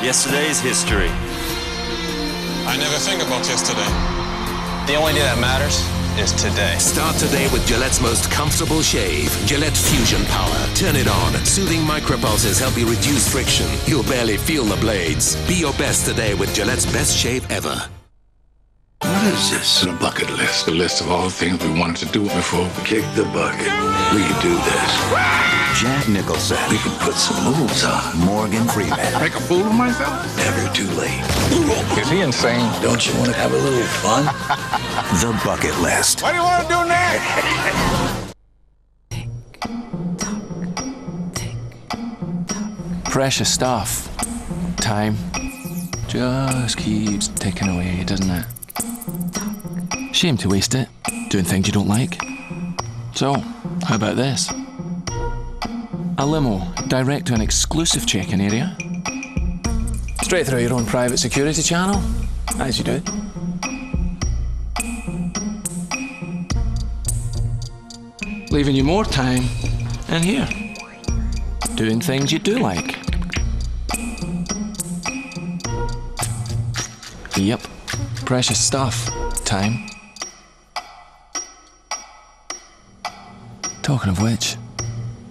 Yesterday's history. I never think about yesterday. The only day that matters is today. Start today with Gillette's most comfortable shave. Gillette Fusion Power. Turn it on. Soothing micropulses help you reduce friction. You'll barely feel the blades. Be your best today with Gillette's best shave ever. What is this? A bucket list. A list of all the things we wanted to do before we kicked the bucket. We can do this. Jack Nicholson. We can put some moves on. Morgan Freeman. Make a fool of myself? Never too late. Is he insane? Don't you want to have a little fun? The Bucket List. What do you want to do next? Precious stuff. Time just keeps ticking away, doesn't it? Shame to waste it, doing things you don't like. So, how about this? A limo direct to an exclusive check-in area. Straight through your own private security channel, as you do. Leaving you more time in here, doing things you do like. Yep, precious stuff. Time. Talking of which,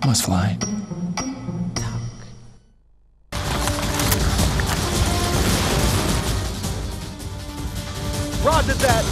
must fly. Roger that.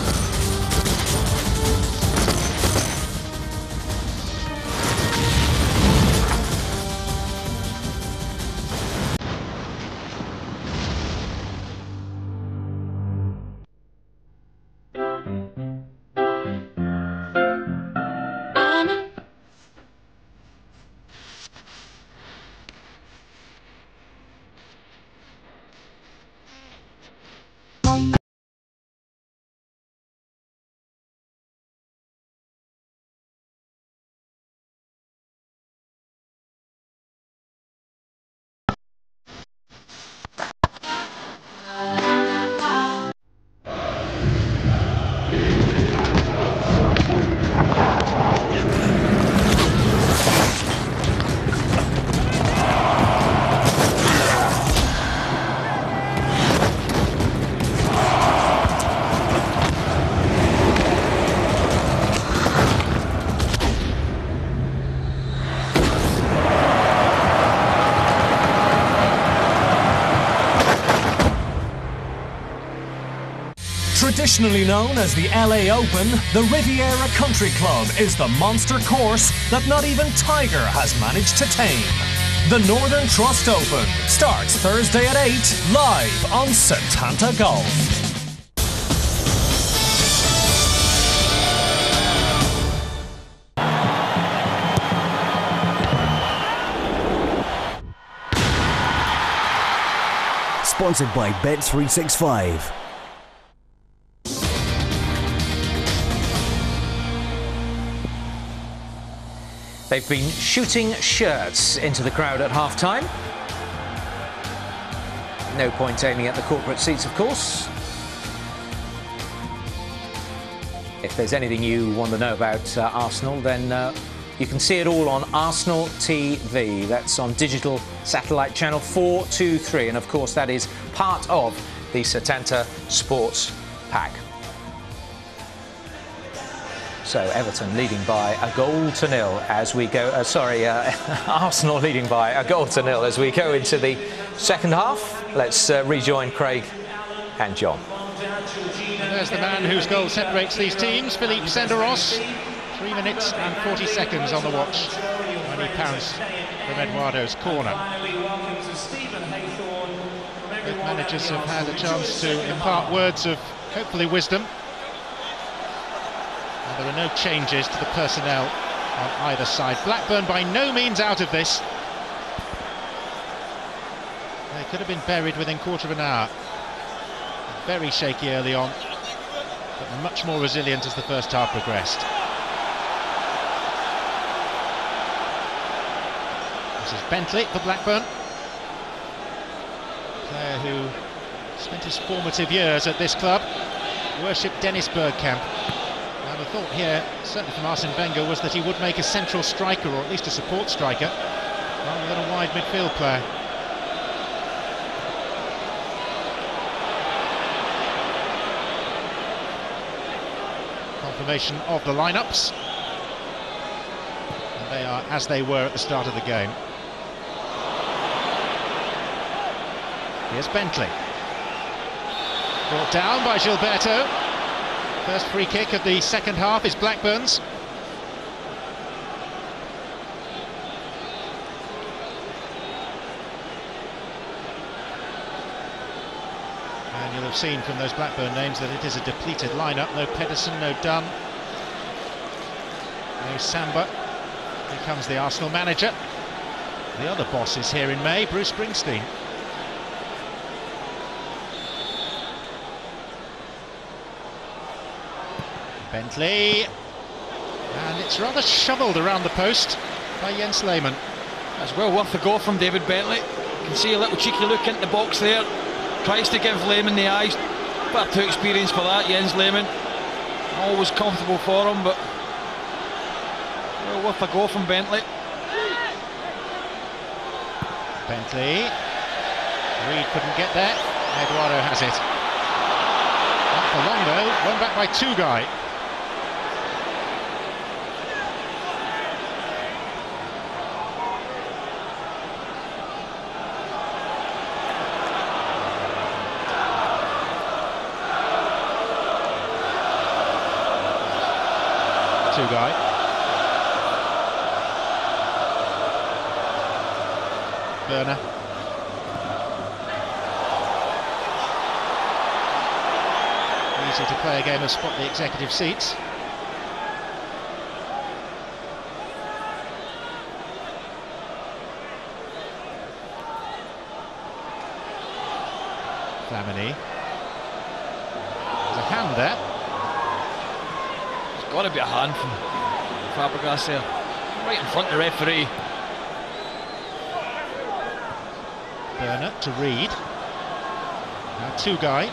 Traditionally known as the LA Open, the Riviera Country Club is the monster course that not even Tiger has managed to tame. The Northern Trust Open starts Thursday at 8, live on Setanta Golf. Sponsored by Bet365. They've been shooting shirts into the crowd at half-time. No point aiming at the corporate seats, of course. If there's anything you want to know about Arsenal, then you can see it all on Arsenal TV. That's on digital satellite channel 423. And, of course, that is part of the Setanta Sports Pack. So Everton leading by a 1-0 as we go. Arsenal leading by a 1-0 as we go into the second half. Let's rejoin Craig and John. And there's the man whose goal separates these teams, Philippe Senderos. 3 minutes and 40 seconds on the watch when he pounced from Eduardo's corner. Both managers have had a chance to impart words of hopefully wisdom. There are no changes to the personnel on either side. Blackburn by no means out of this. They could have been buried within quarter of an hour. Very shaky early on, but much more resilient as the first half progressed. This is Bentley for Blackburn. Player who spent his formative years at this club, worshipped Dennis Bergkamp. Now the thought here, certainly from Arsene Wenger, was that he would make a central striker, or at least a support striker, rather than a wide midfield player. Confirmation of the lineups. And they are as they were at the start of the game. Here's Bentley. Brought down by Gilberto. First free kick of the second half is Blackburn's. And you'll have seen from those Blackburn names that it is a depleted lineup. No Pedersen, no Dunn, no Samba. Here comes the Arsenal manager. The other boss is here in May, Bruce Springsteen. Bentley, and it's rather shovelled around the post by Jens Lehmann. That's well worth a go from David Bentley. You can see a little cheeky look into the box there. Tries to give Lehmann the eyes. Far too experienced for that, Jens Lehmann. Always comfortable for him, but well worth a go from Bentley. Bentley, Reed couldn't get there. Eduardo has it. Not for long though. Won back by Tugai. Tugai. Burner. Easy to play a game of spot the executive seats. Flamini. There's a hand there. It's got to be a hand from Fabregas there. Right in front of the referee. Burner to Reed. Now Tugai.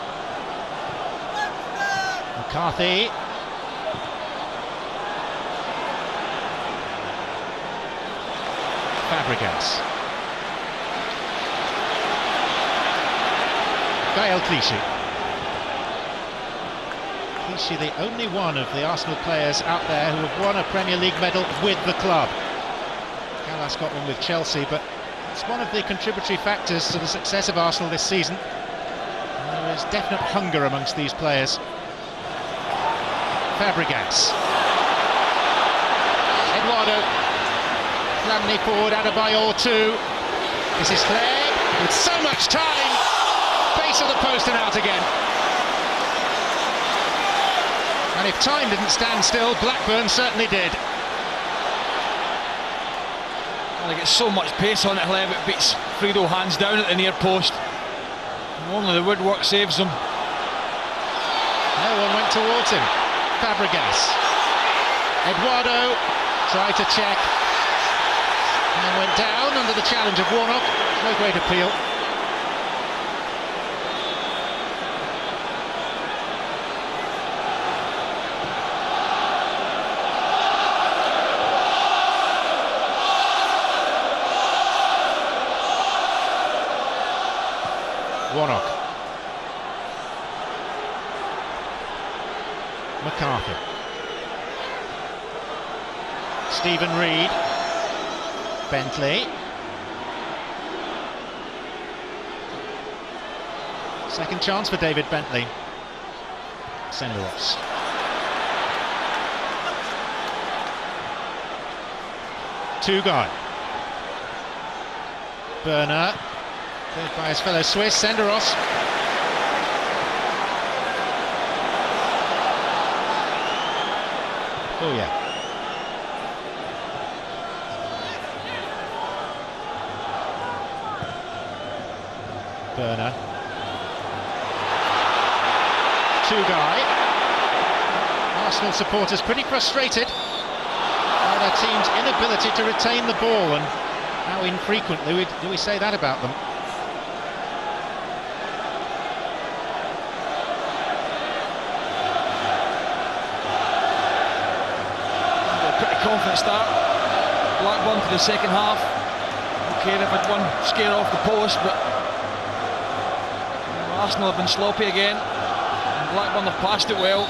McCarthy. Fabregas. Gael Clichy. Clichy, the only one of the Arsenal players out there who have won a Premier League medal with the club. Gallas got one with Chelsea, but it's one of the contributory factors to the success of Arsenal this season. And there is definite hunger amongst these players. Fabregas. Eduardo. Flamini forward, Adebayor two. This is Clegg with so much time. Base of the post and out again. And if time didn't stand still, Blackburn certainly did. Well, they get so much pace on it, Hleb, it beats Friedel hands down at the near post. And only the woodwork saves them. No one went towards him. Fabregas. Eduardo tried to check and went down under the challenge of Warnock. No great appeal. Warnock. McCarthy. Stephen Reed. Bentley. Second chance for David Bentley. Senderos. Tugai. Burner. Played by his fellow Swiss, Senderos. Oh yeah. Burner. Tugai. Arsenal supporters pretty frustrated by their team's inability to retain the ball, and how infrequently do we say that about them. Confident start. Blackburn for the second half. Okay, they've had one scare off the post, but Arsenal have been sloppy again, and Blackburn have passed it well.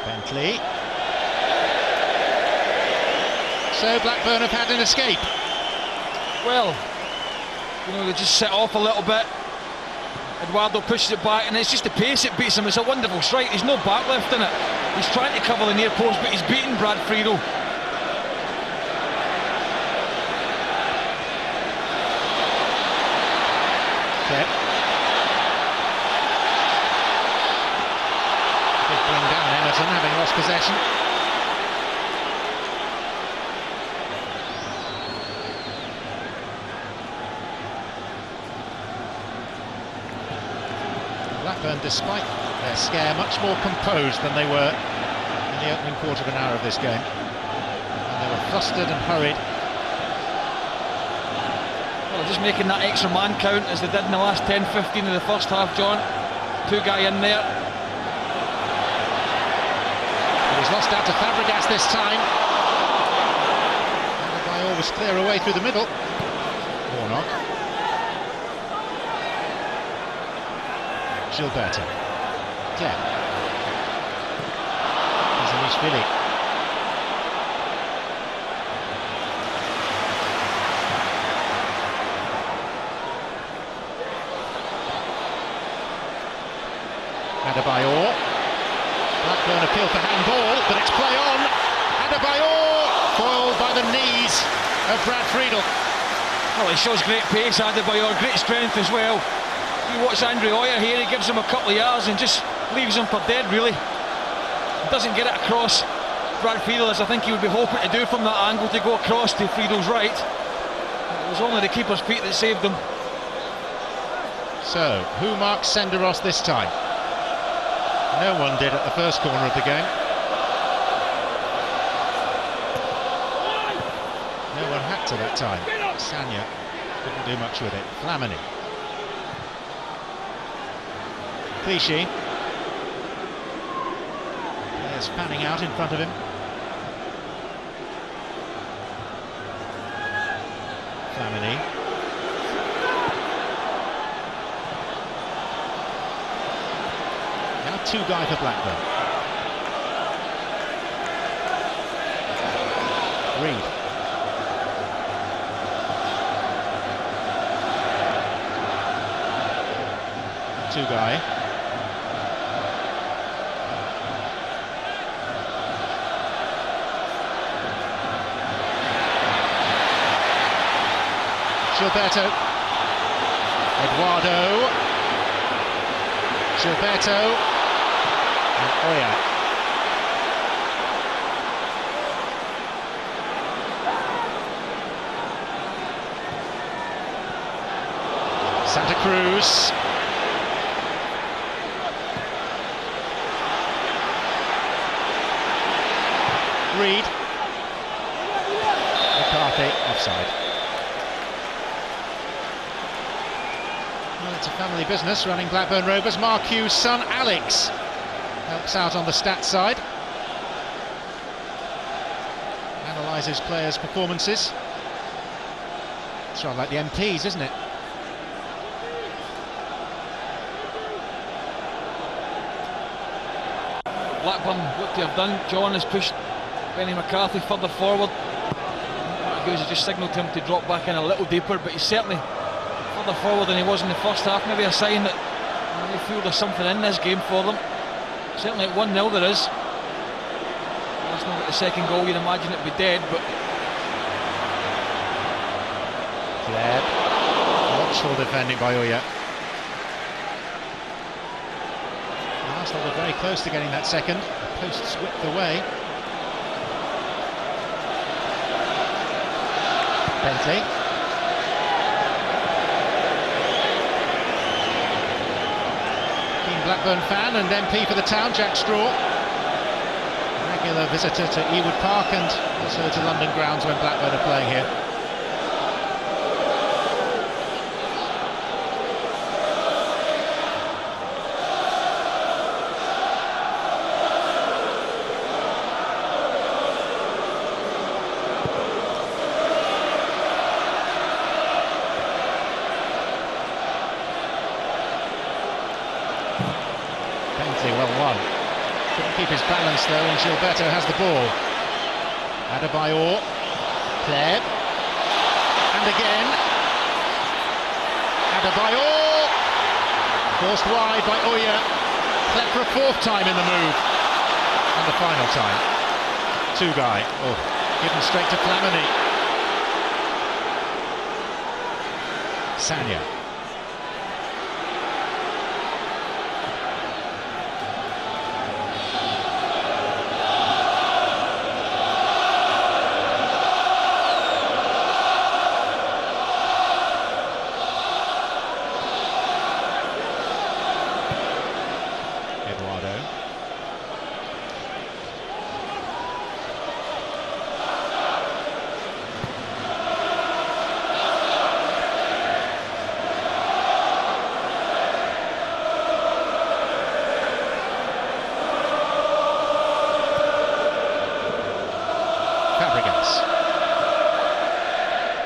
Bentley. So Blackburn have had an escape. Well, you know, they just set off a little bit. Eduardo pushes it back, and it's just the pace it beats him. It's a wonderful strike. There's no back lift in it. He's trying to cover the near post, but he's beaten Brad Friedel. Okay. Could bring down Emerton, having lost possession. Blackburn, despite their scare, much more composed than they were in the opening quarter of an hour of this game. And they were flustered and hurried. Well, just making that extra man count as they did in the last 10-15 of the first half, John. Two guy in there. But he's lost out to Fabregas this time. And the guy always clear away through the middle. Warnock. Gilberto. Clem. Kazanishvili. Adebayor. Blackburn appeal for handball, but it's play on. Adebayor foiled by the knees of Brad Friedel. Well, he shows great pace, Adebayor, great strength as well. You watch Andrew Oyer here, he gives him a couple of yards and just leaves him for dead, really. Doesn't get it across Brad Friedel, as I think he would be hoping to do from that angle, to go across to Friedel's right. It was only the keeper's feet that saved him. So, who marks Senderos this time? No one did at the first corner of the game. No one had to that time. Sanya didn't do much with it. Flamini. Clichy. Players fanning out in front of him. Flamini. Now two guy for Blackburn. Reed. Two guy. Gilberto. Eduardo. Gilberto. And Oya. Santa Cruz. Reed. McCarthy offside. Well, it's a family business running Blackburn Rovers. Mark Hughes' son Alex helps out on the stats side. Analyses players' performances. It's rather like the MPs, isn't it? Blackburn, what they have done, John, has pushed Benny McCarthy further forward. Hughes has just signalled to him to drop back in a little deeper, but he's certainly further forward than he was in the first half. Maybe a sign that they feel there's something in this game for them. Certainly at 1-0 there is. Arsenal got the second goal, you'd imagine it'd be dead, but... Gleb. Watchful defending by Oya. Arsenal were very close to getting that second. The posts whipped away. Bentley. Keen Blackburn fan and MP for the town, Jack Straw. Regular visitor to Ewood Park and also to London grounds when Blackburn are playing here. Well won. Couldn't keep his balance though, and Gilberto has the ball. Adebayor. Pleb. And again. Adebayor. Forced wide by Oya. Clep for a fourth time in the move. And the final time. Two-guy. Oh, given straight to Flamini. Sanya.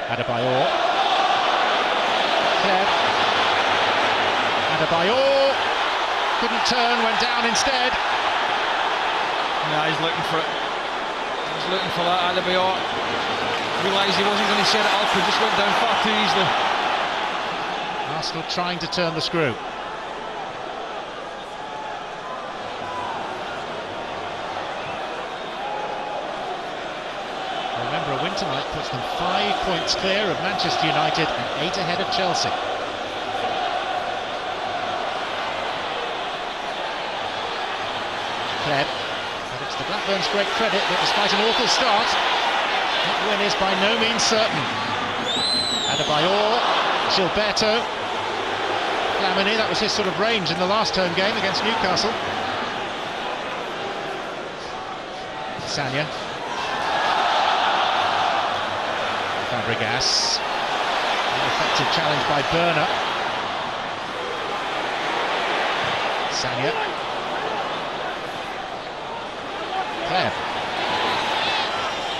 Adebayor. Kleb. Adebayor. Couldn't turn, went down instead. Yeah, he's looking for it. He's looking for that, Adebayor. Realised he wasn't going to set it up and just went down far too easily. Arsenal trying to turn the screw. Remember, a win tonight puts them 5 points clear of Manchester United and 8 ahead of Chelsea. Kleb, but it's the Blackburn's great credit that despite an awful start, that win is by no means certain. Adebayor, Gilberto, Flamini, that was his sort of range in the last home game against Newcastle. Sanya. Fabregas. An effective challenge by Burner. Sanya. Kleb.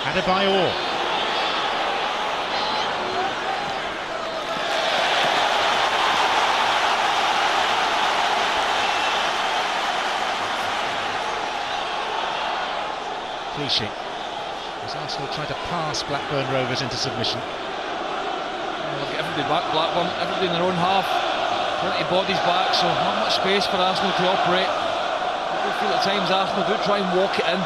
Adebayor. Clichy. As Arsenal try to pass Blackburn Rovers into submission. Well, get everybody back, Blackburn, everybody in their own half. Plenty of bodies back, so not much space for Arsenal to operate. I feel at times Arsenal do try and walk it in.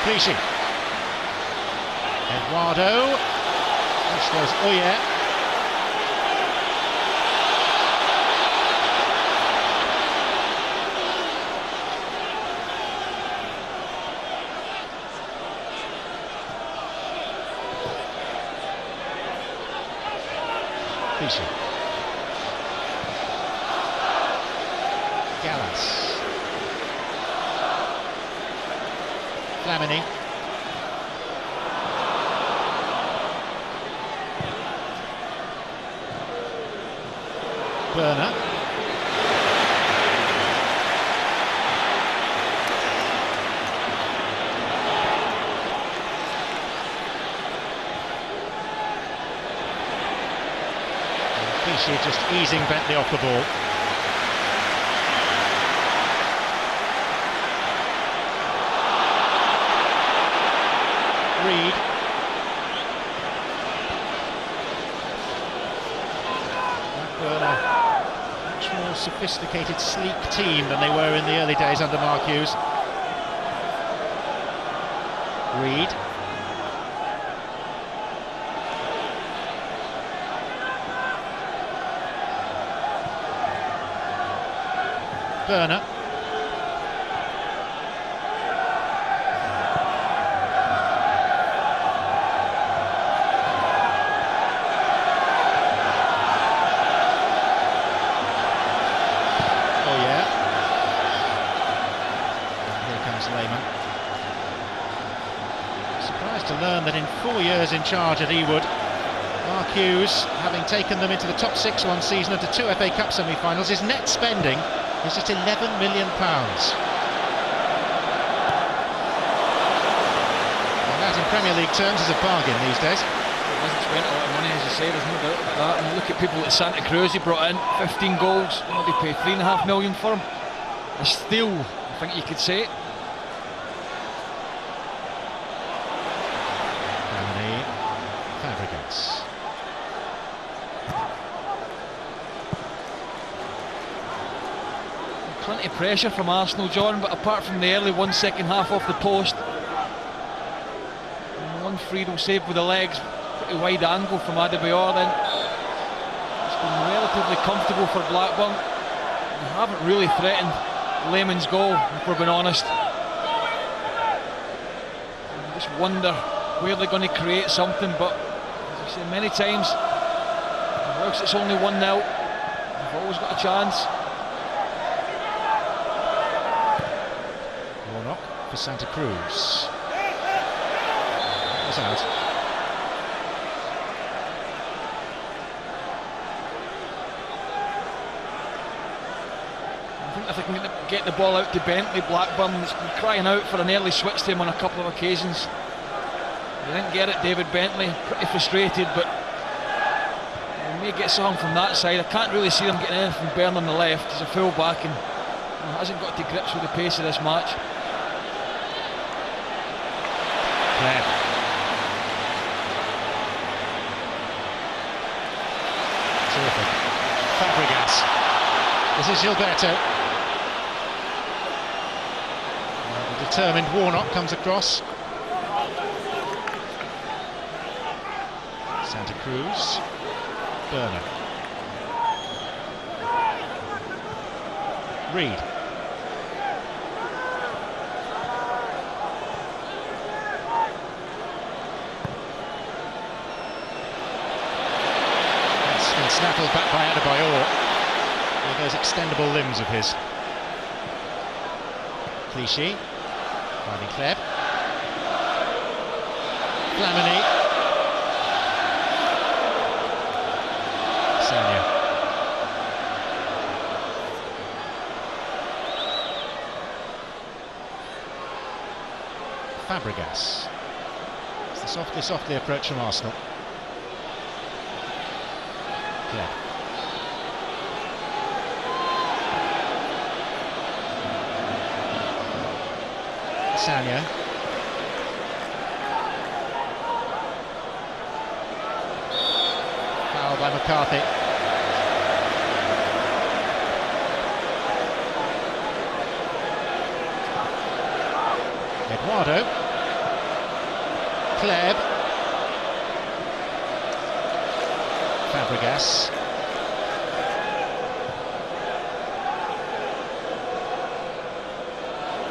Clichy. Eduardo. This goes Oye. Clichy. Gallas. Flamini. Burner. Clichy just easing Bentley off the ball. Reed. Blackburn, a much more sophisticated, sleek team than they were in the early days under Mark Hughes. Reed. Burner. Surprised to learn that in 4 years in charge at Ewood, Hughes, having taken them into the top 6 one season and to 2 FA Cup semi-finals, his net spending is just £11 million. And that in Premier League terms is a bargain these days. He hasn't spent a lot of money, as you say, there's no doubt about that. And look at people like Santa Cruz, he brought in 15 goals, they paid £3.5 million for him. A steal, I think you could say. Fabregas. Plenty of pressure from Arsenal, John, but apart from the early 1 second half off the post, and one Friedel save with the legs, pretty wide angle from Adebayor, then it's been relatively comfortable for Blackburn. They haven't really threatened Lehmann's goal, if we're being honest. I just wonder where they're going to create something, but as I've said many times, whilst it's only 1-0, they've always got a chance. Warnock for Santa Cruz. That was out. I think if they can get the ball out to Bentley, Blackburn has been crying out for an early switch to him on a couple of occasions. They didn't get it, David Bentley, pretty frustrated, but they may get something from that side. I can't really see them getting anything from Byrne on the left. He's a full back and hasn't got to grips with the pace of this match. Pleb. Terrific. Fabregas. This is Gilberto. The determined Warnock comes across. Santa Cruz. Burner. Reed. That's been snaffled back by Adebayor with those extendable limbs of his. Clichy. Finding Kleb. Flamini. Sanya. Fabregas. It's the softly approach from Arsenal. Kleb. Sanya. Foul by McCarthy. Eduardo. Kleb. Fabregas.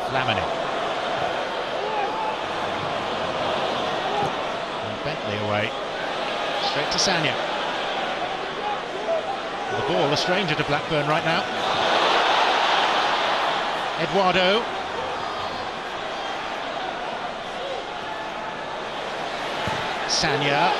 Flamini. Bentley away, straight to Sanya. The ball, a stranger to Blackburn right now. Eduardo. Sanya.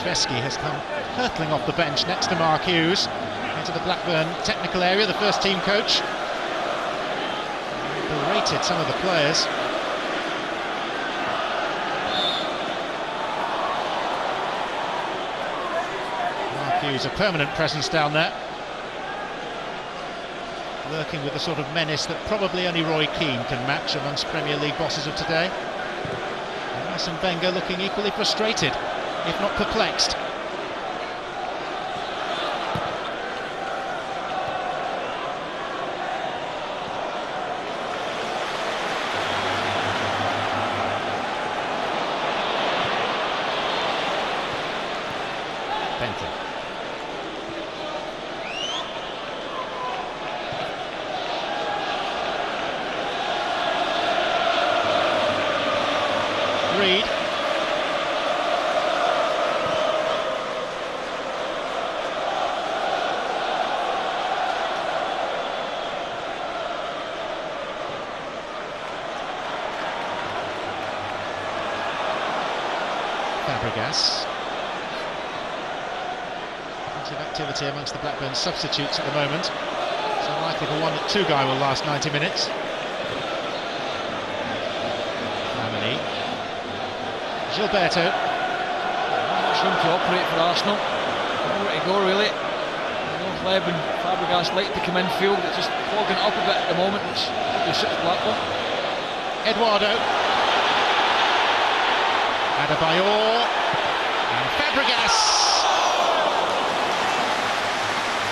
Vesky has come hurtling off the bench next to Mark Hughes into the Blackburn technical area, the first team coach. Berated some of the players. Mark Hughes, a permanent presence down there, lurking with the sort of menace that probably only Roy Keane can match amongst Premier League bosses of today. And Arsene Wenger looking equally frustrated, if not perplexed. Bentley. Reed. Fabregas. Plenty of activity amongst the Blackburn substitutes at the moment. It's unlikely the 1-2 guy will last 90 minutes. Flamini. Gilberto. Not much room to operate for Arsenal. Nowhere to go really. Leb and Fabregas like to come in field, it's just clogging up a bit at the moment, which really suits Blackburn. Eduardo. Adebayor. And Fabregas.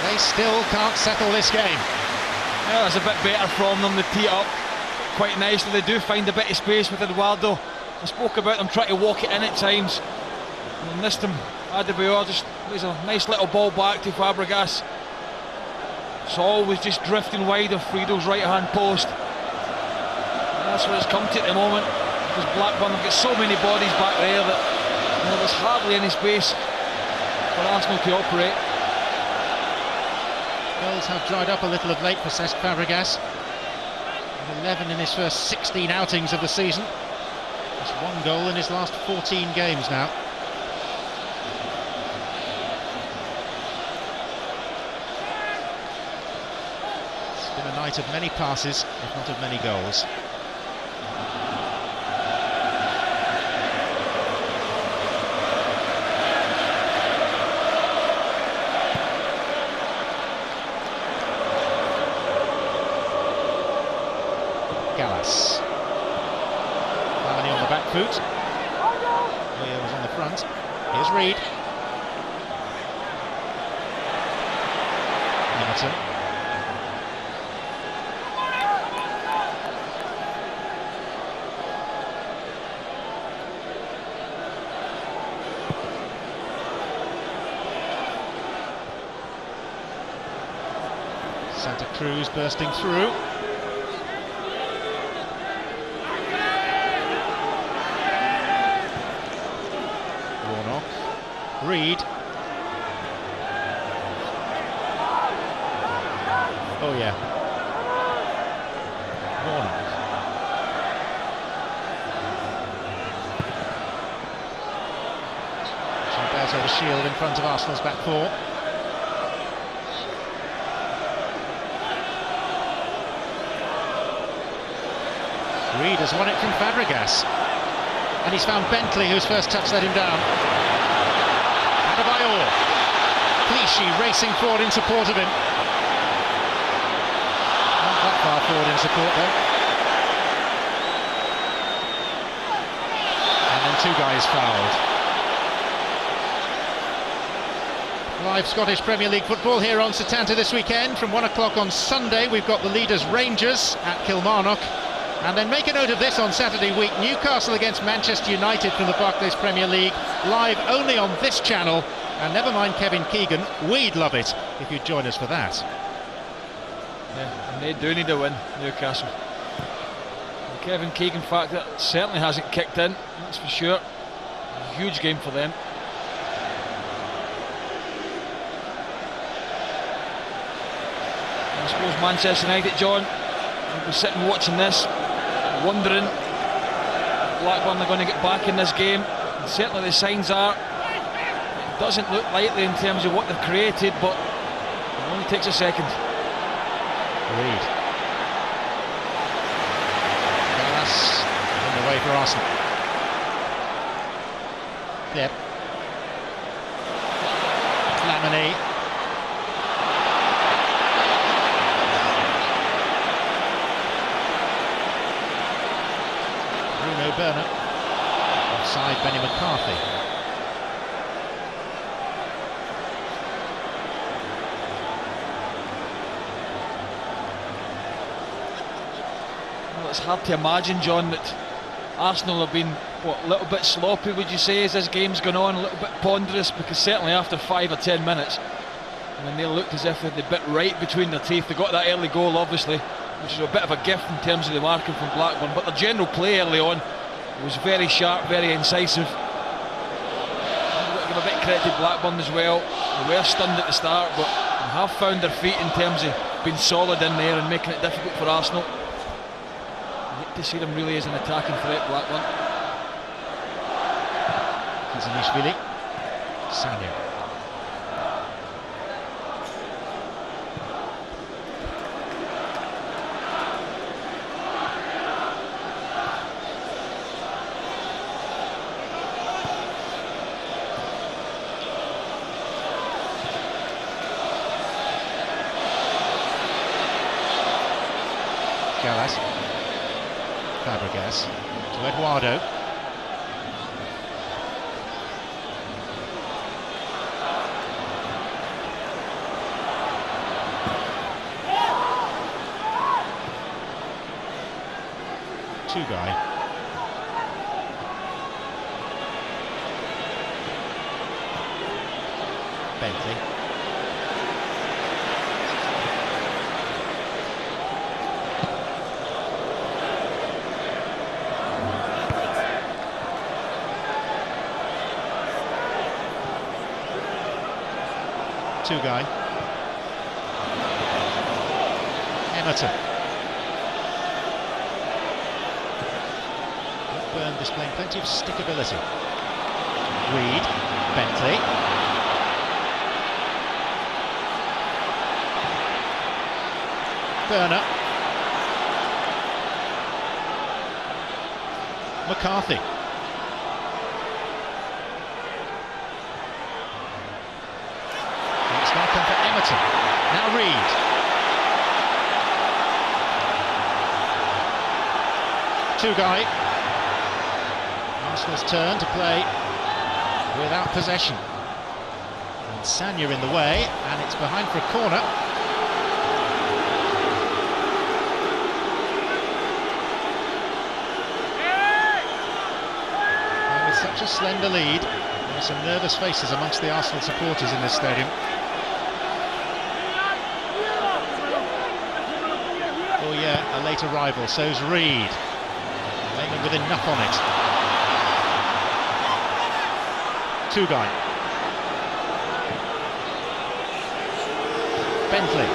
They still can't settle this game. Yeah, that's a bit better from them, they tee it up quite nicely, they do find a bit of space with Eduardo. I spoke about them trying to walk it in at times, and this time Adebayor just plays a nice little ball back to Fabregas. It's always just drifting wide of Friedel's right hand post. And that's what it's come to at the moment, because Blackburn have got so many bodies back there that there's hardly any space for Arsenal to operate. Goals have dried up a little of late for Cesc Fabregas. 11 in his first 16 outings of the season. Just 1 goal in his last 14 games now. It's been a night of many passes, if not of many goals. Gallas. Flamini on the back foot. Leo was on the front. Here's Reed. Hamilton. Santa Cruz bursting through. Reed. Oh yeah. Warnock. Gilberto the shield in front of Arsenal's back four. Reed has won it from Fabregas. And he's found Bentley, whose first touch let him down. Adebayor. Clichy racing forward in support of him. Not that far forward in support though. And then 2 guys fouled. Live Scottish Premier League football here on Setanta this weekend. From 1 o'clock on Sunday we've got the leaders Rangers at Kilmarnock. And then make a note of this on Saturday week, Newcastle against Manchester United from the Barclays Premier League, live only on this channel. And never mind Kevin Keegan, we'd love it if you'd join us for that. Yeah, and they do need a win, Newcastle. And Kevin Keegan factor certainly hasn't kicked in, that's for sure. A huge game for them. I suppose Manchester United, John, we'll be sitting watching this, wondering if Blackburn are going to get back in this game. And certainly the signs are, it doesn't look likely in terms of what they've created, but it only takes a second. Reed. Gallas on the way for Arsenal. Yep. Flamini. Bernard. Offside Benny McCarthy. Well, it's hard to imagine, John, that Arsenal have been, what, a little bit sloppy, would you say, as this game's gone on, a little bit ponderous, because certainly after 5 or 10 minutes, when they looked as if they had a bit right between their teeth, they got that early goal, obviously, which is a bit of a gift in terms of the marking from Blackburn, but the general play early on was very sharp, very incisive. I've got to give a bit of credit to Blackburn as well. They were stunned at the start, but they have found their feet in terms of being solid in there and making it difficult for Arsenal. I hate to see them really as an attacking threat, Blackburn. Kizanishvili. Sanya. Gallas. Fabregas to Eduardo. Two-guy. Bentley. Two-guy. Emerton. Blackburn displaying plenty of stickability. Reed. Bentley. Burner. McCarthy. It's going to come for Emerton. Now Reed. Two-guy. Arsenal's turn to play without possession. And Sanya in the way, and it's behind for a corner. And with such a slender lead, there are some nervous faces amongst the Arsenal supporters in this stadium. Oh yeah, a late arrival, so's Reed. Layman with enough on it. Two-guy. Bentley.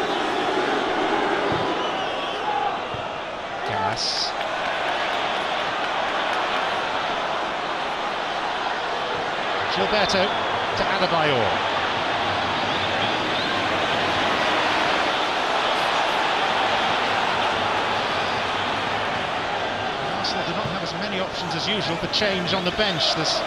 Gallas. Gilberto to Adebayor. Arsenal do not have as many options as usual for change on the bench. There's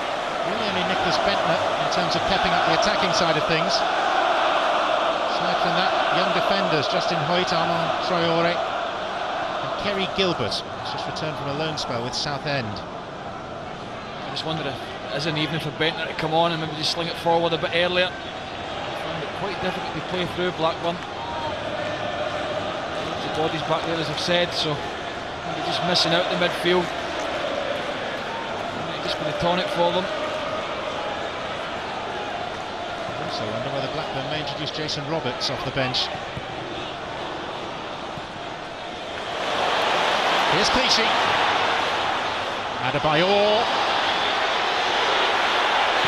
really only Nicholas Bentner in terms of pepping up the attacking side of things. Aside from that, young defenders Justin Hoyt, Armand Traore and Kerry Gilbert, who's just returned from a loan spell with Southend. I just wonder if it is an evening for Bentner to come on and maybe just sling it forward a bit earlier. I found it quite difficult to play through Blackburn. The bodies back there, as I've said, so maybe just missing out the midfield. Might just been a tonic for them. I wonder whether Blackburn may introduce Jason Roberts off the bench. Here's Clichy. Adebayor.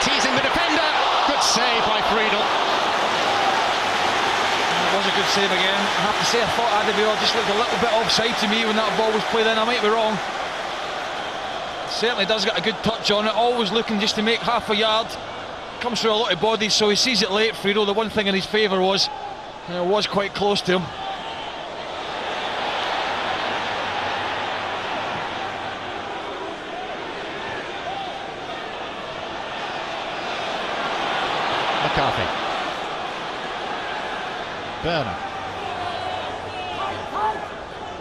Teasing the defender. Good save by Friedel. It was a good save again. I have to say, I thought Adebayor just looked a little bit offside to me when that ball was played in. I might be wrong. Certainly does get a good touch on it. Always looking just to make half a yard. Comes through a lot of bodies, so he sees it late. Friedel, the one thing in his favour was it was quite close to him. McCarthy. Burner.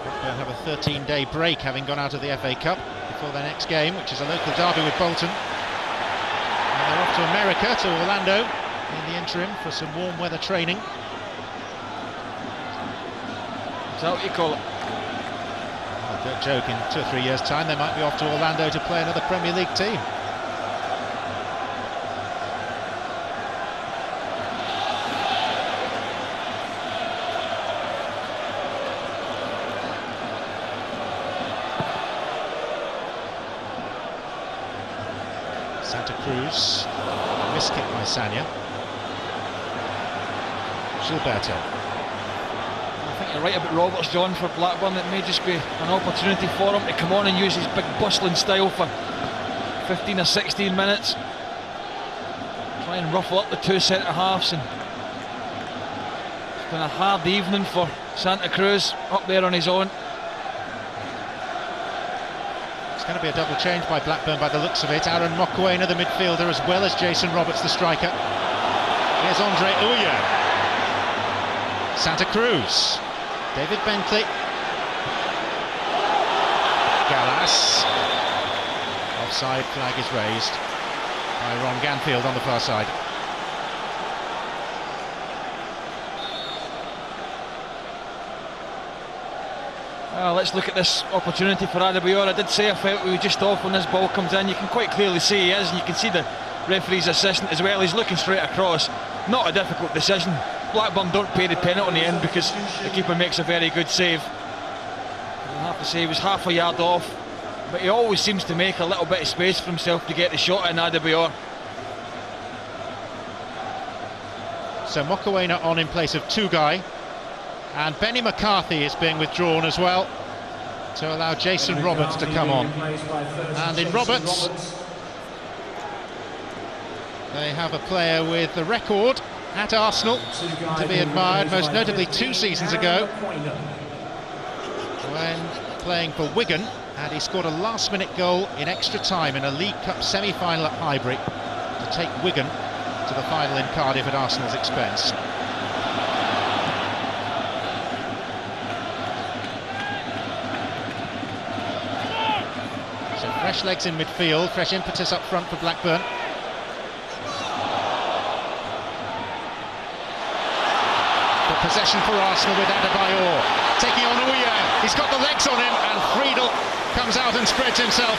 Blackburn have a 13-day break, having gone out of the FA Cup before their next game, which is a local derby with Bolton. And they're off to America, to Orlando, in the interim for some warm weather training. Is that what you call it? Well, don't joke, in 2 or 3 years' time they might be off to Orlando to play another Premier League team. Santa Cruz, missed kick by Sanya. Gilberto. I think you're right about Roberts, John, for Blackburn. It may just be an opportunity for him to come on and use his big bustling style for 15 or 16 minutes. try and ruffle up the two centre halves, and it's been a hard evening for Santa Cruz up there on his own. It's going to be a double change by Blackburn by the looks of it. Aaron Mokoena, the midfielder, as well as Jason Roberts, the striker. Here's Andre Uya. Santa Cruz. David Bentley. Gallas. Offside flag is raised by Ron Ganfield on the far side. Well, let's look at this opportunity for Adebayor. I did say I felt we were just off when this ball comes in. You can quite clearly see he is, and you can see the referee's assistant as well. He's looking straight across. Not a difficult decision. Blackburn don't pay the penalty in the end because the keeper makes a very good save. I have to say he was half a yard off, but he always seems to make a little bit of space for himself to get the shot in, Adebayor. So Mokoena on in place of Tugai, and Benny McCarthy is being withdrawn as well to allow Jason Roberts to come on. And in Roberts, they have a player with the record at Arsenal to be admired, most notably 2 seasons ago when playing for Wigan, and he scored a last-minute goal in extra time in a League Cup semi-final at Highbury to take Wigan to the final in Cardiff at Arsenal's expense. So fresh legs in midfield, fresh impetus up front for Blackburn. But possession for Arsenal with Adebayor taking on Uya. He's got the legs on him, and Friedel comes out and spreads himself.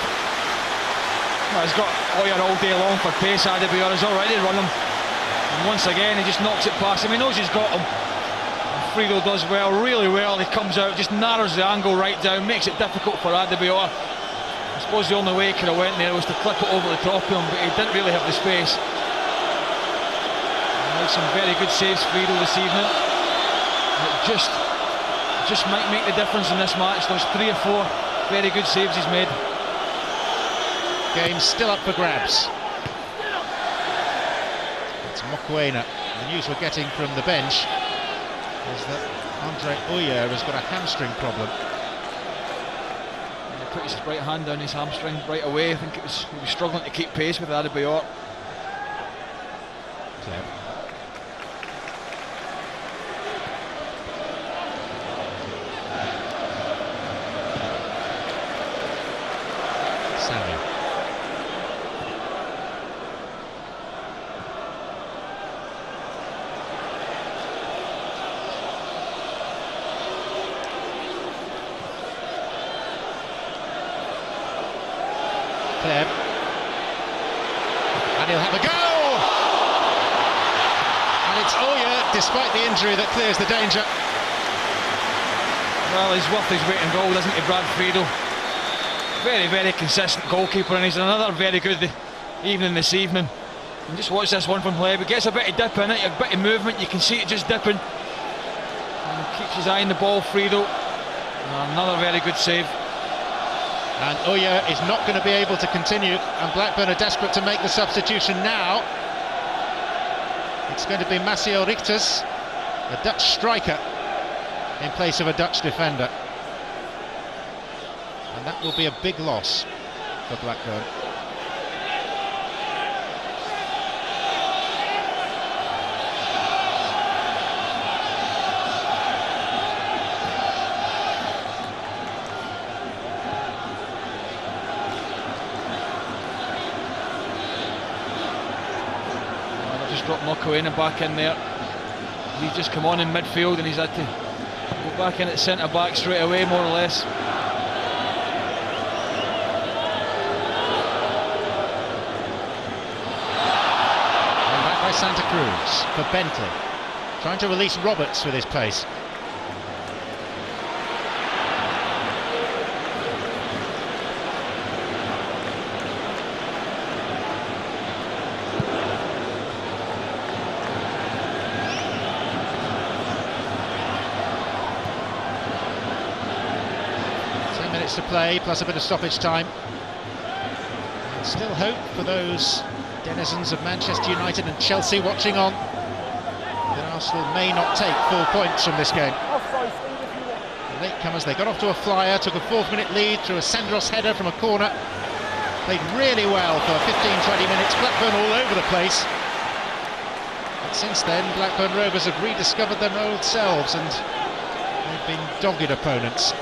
Well, he's got Uya all day long for pace. Adebayor has already run him, and once again he just knocks it past him. He knows he's got him. And Friedel does well, really well. He comes out, just narrows the angle right down, makes it difficult for Adebayor. I suppose the only way he could have went there was to clip it over the top of him, but he didn't really have the space. Made some very good saves, Friedel, this evening. It just might make the difference in this match. Those 3 or 4 very good saves he's made. Game still up for grabs. It's Mokoena. The news we're getting from the bench is that Andre Uya has got a hamstring problem. He put his right hand down his hamstring right away. I think he was struggling to keep pace with Adebayor. Clever. Samuel. Kleb. And he'll have a go! And it's Uya, despite the injury, that clears the danger. Well, he's worth his weight in gold, isn't he, Brad Friedel? Very, very consistent goalkeeper, and he's another very good evening this evening. And just watch this one from Kleb. He gets a bit of dip in it, a bit of movement, you can see it just dipping. And keeps his eye on the ball, Friedel. And another very good save. And Uya is not going to be able to continue, and Blackburn are desperate to make the substitution now. It's going to be Maciel Richters, a Dutch striker, in place of a Dutch defender. And that will be a big loss for Blackburn. Got Mokoena back in there. He's just come on in midfield and he's had to go back in at centre back straight away, more or less. And back by Santa Cruz for Bentley, trying to release Roberts with his pace. To play, plus a bit of stoppage time. And still hope for those denizens of Manchester United and Chelsea watching on, that Arsenal may not take 4 points from this game. The latecomers, they got off to a flyer, took a 4th-minute lead through a Sendros header from a corner. Played really well for 15-20 minutes, Blackburn all over the place. But since then, Blackburn Rovers have rediscovered their old selves and they've been dogged opponents.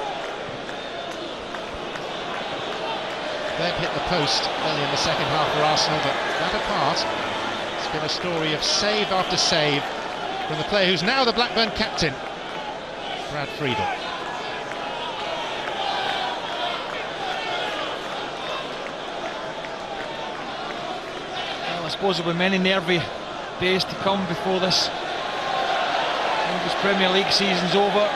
They've hit the post early in the second half for Arsenal, but that apart, it's been a story of save after save from the player who's now the Blackburn captain, Brad Friedel. Well, I suppose there were many nervy days to come before this English Premier League season's over.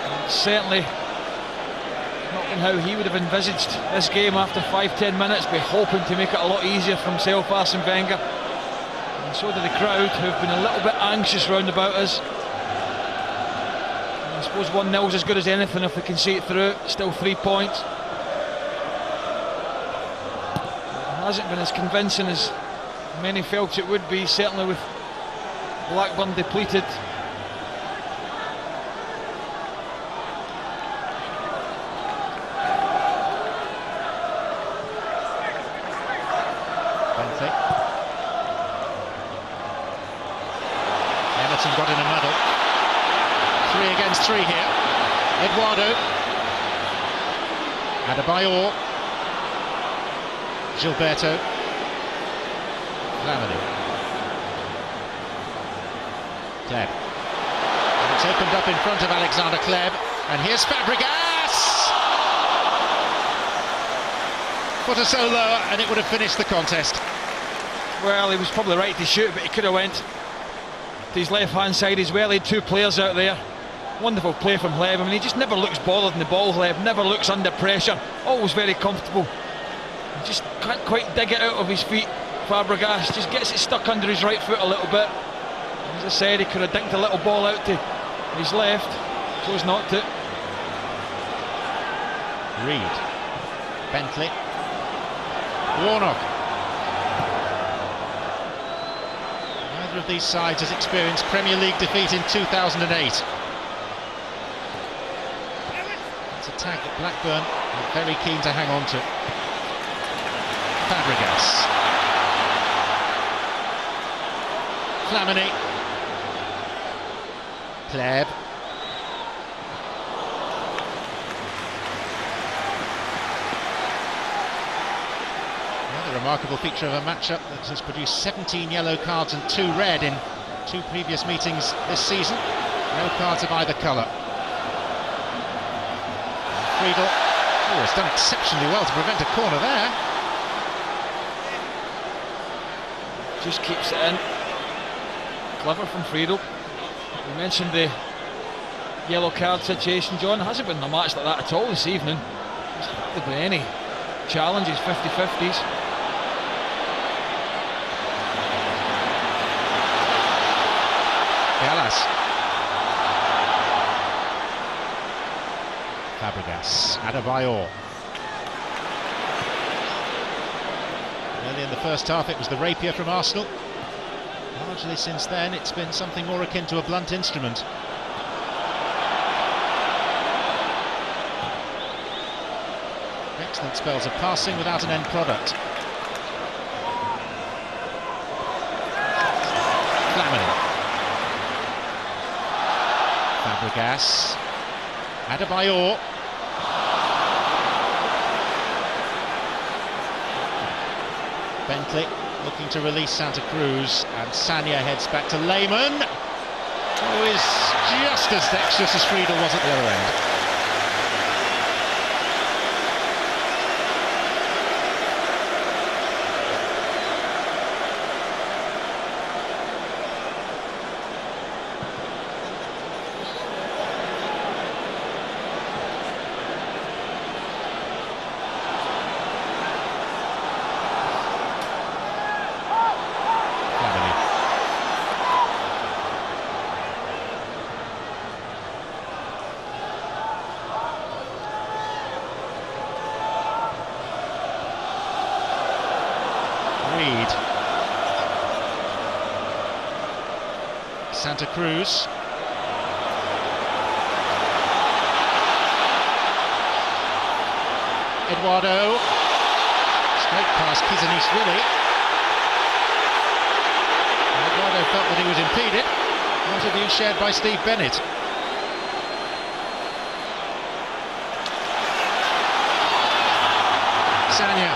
And certainly not in how he would have envisaged this game after 5-10 minutes, be hoping to make it a lot easier for himself, Arsene Wenger. And so do the crowd, who've been a little bit anxious round about us. And I suppose 1-0's as good as anything if they can see it through. Still 3 points. It hasn't been as convincing as many felt it would be, certainly with Blackburn depleted. Everton got in a muddle. 3 against 3 here. Eduardo. Adebayor. Gilberto. Flamini. Kleb. And it's opened up in front of Alexander Kleb. And here's Fabregas! Put a so lower and it would have finished the contest. Well, he was probably right to shoot, but he could have went to his left-hand side as well. He had 2 players out there. Wonderful play from Kleb. I mean, he just never looks bothered in the ball, Kleb. Never looks under pressure. Always very comfortable. He just can't quite dig it out of his feet. Fabregas just gets it stuck under his right foot a little bit. As I said, he could have dinked a little ball out to his left. Chose not to. Reed. Bentley. Warnock. Neither of these sides has experienced Premier League defeat in 2008. It's a tag that Blackburn are very keen to hang on to. Fabregas. Flamini. Kleb. Another remarkable feature of a matchup that has produced 17 yellow cards and 2 red in 2 previous meetings this season. No cards of either colour. Friedel has done exceptionally well to prevent a corner there. Just keeps it in. Clever from Friedel. You mentioned the yellow card situation, John. It hasn't been a match like that at all this evening. There's hardly been any challenges, 50-50s. Gallas. Fabregas. Adebayor. Early in the first half it was the rapier from Arsenal. Largely since then it's been something more akin to a blunt instrument. Excellent spells of passing without an end product. Flamini. Fabregas. Adebayor. Bentley looking to release Santa Cruz, and Sanya heads back to Lehmann, who is just as dexterous as Friedel was at the other end. Santa Cruz. Eduardo. Straight past Kizanishvili. Eduardo felt that he was impeded. Not a view shared by Steve Bennett. Sanya.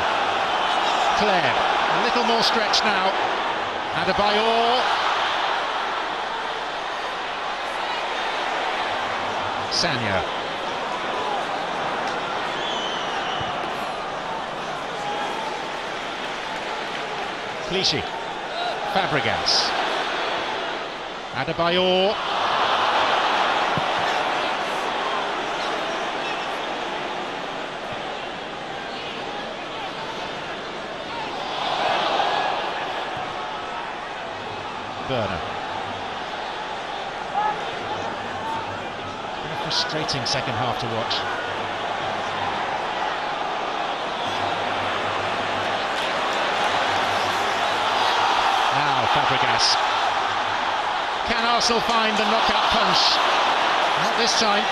Claire. A little more stretch now. Adebayor. Sanya. Clichy. Fabregas. Adebayor. Burner. It's been a frustrating second half to watch. Now Fabregas. Can Arsenal find the knockout punch? Not this time.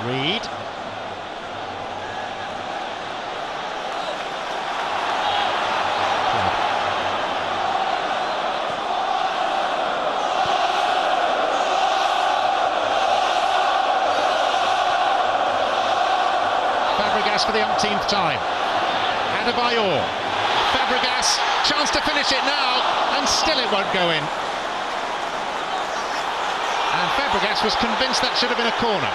Reed. Fabregas for the umpteenth time. Adebayor. Fabregas, chance to finish it now, and still it won't go in. And Fabregas was convinced that should have been a corner.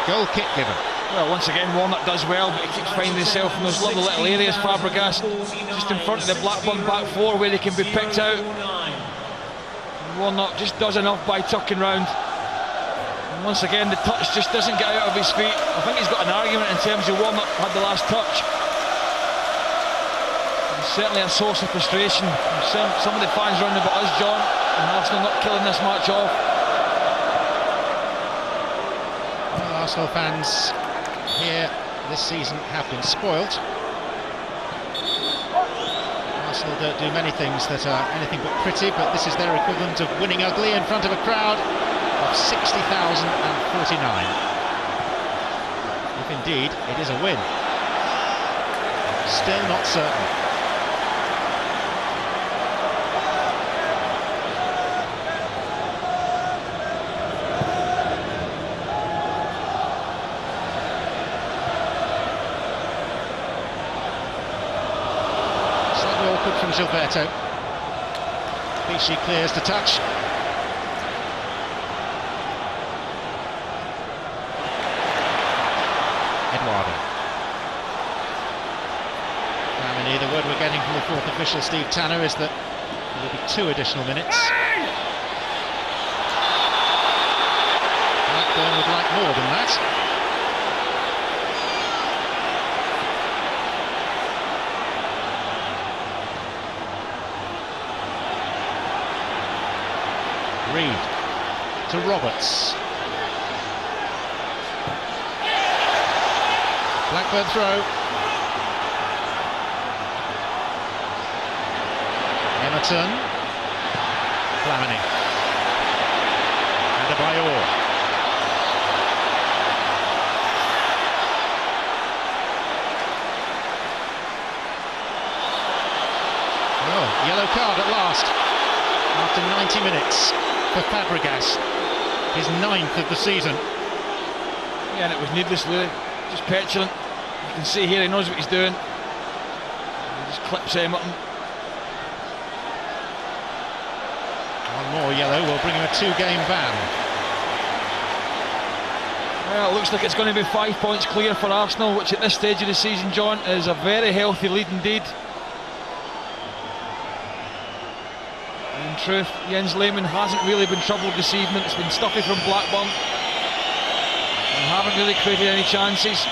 Goal kick given. Well, once again, Warnock does well, but he keeps finding himself in those lovely little areas. Fabregas just in front of the Blackburn back four where they can be picked out. And Warnock just does enough by tucking round. And once again, the touch just doesn't get out of his feet. I think he's got an argument in terms of Warnock had the last touch. It's certainly a source of frustration. Some of the fans round about us, John, and Arsenal not killing this match off. Arsenal fans here this season have been spoilt. Arsenal don't do many things that are anything but pretty, but this is their equivalent of winning ugly in front of a crowd of 60,049. If indeed it is a win. Still not certain. From Gilberto. Clichy clears the touch. Eduardo. Flamini, the word we're getting from the fourth official, Steve Tanner, is that there will be 2 additional minutes. Blackburn would like more than that. Reed to Roberts. Blackburn throw. Emerton. Flamini. Adebayor. Oh, yellow card at last. After 90 minutes. For Fabregas, his 9th of the season. Yeah, and it was needless, really. Just petulant. You can see here he knows what he's doing. He just clips Emerton. One more yellow will bring him a 2-game ban. Well, it looks like it's going to be 5 points clear for Arsenal, which at this stage of the season, John, is a very healthy lead indeed. In truth, Jens Lehmann hasn't really been troubled this evening. It's been stuffy from Blackburn. They haven't really created any chances.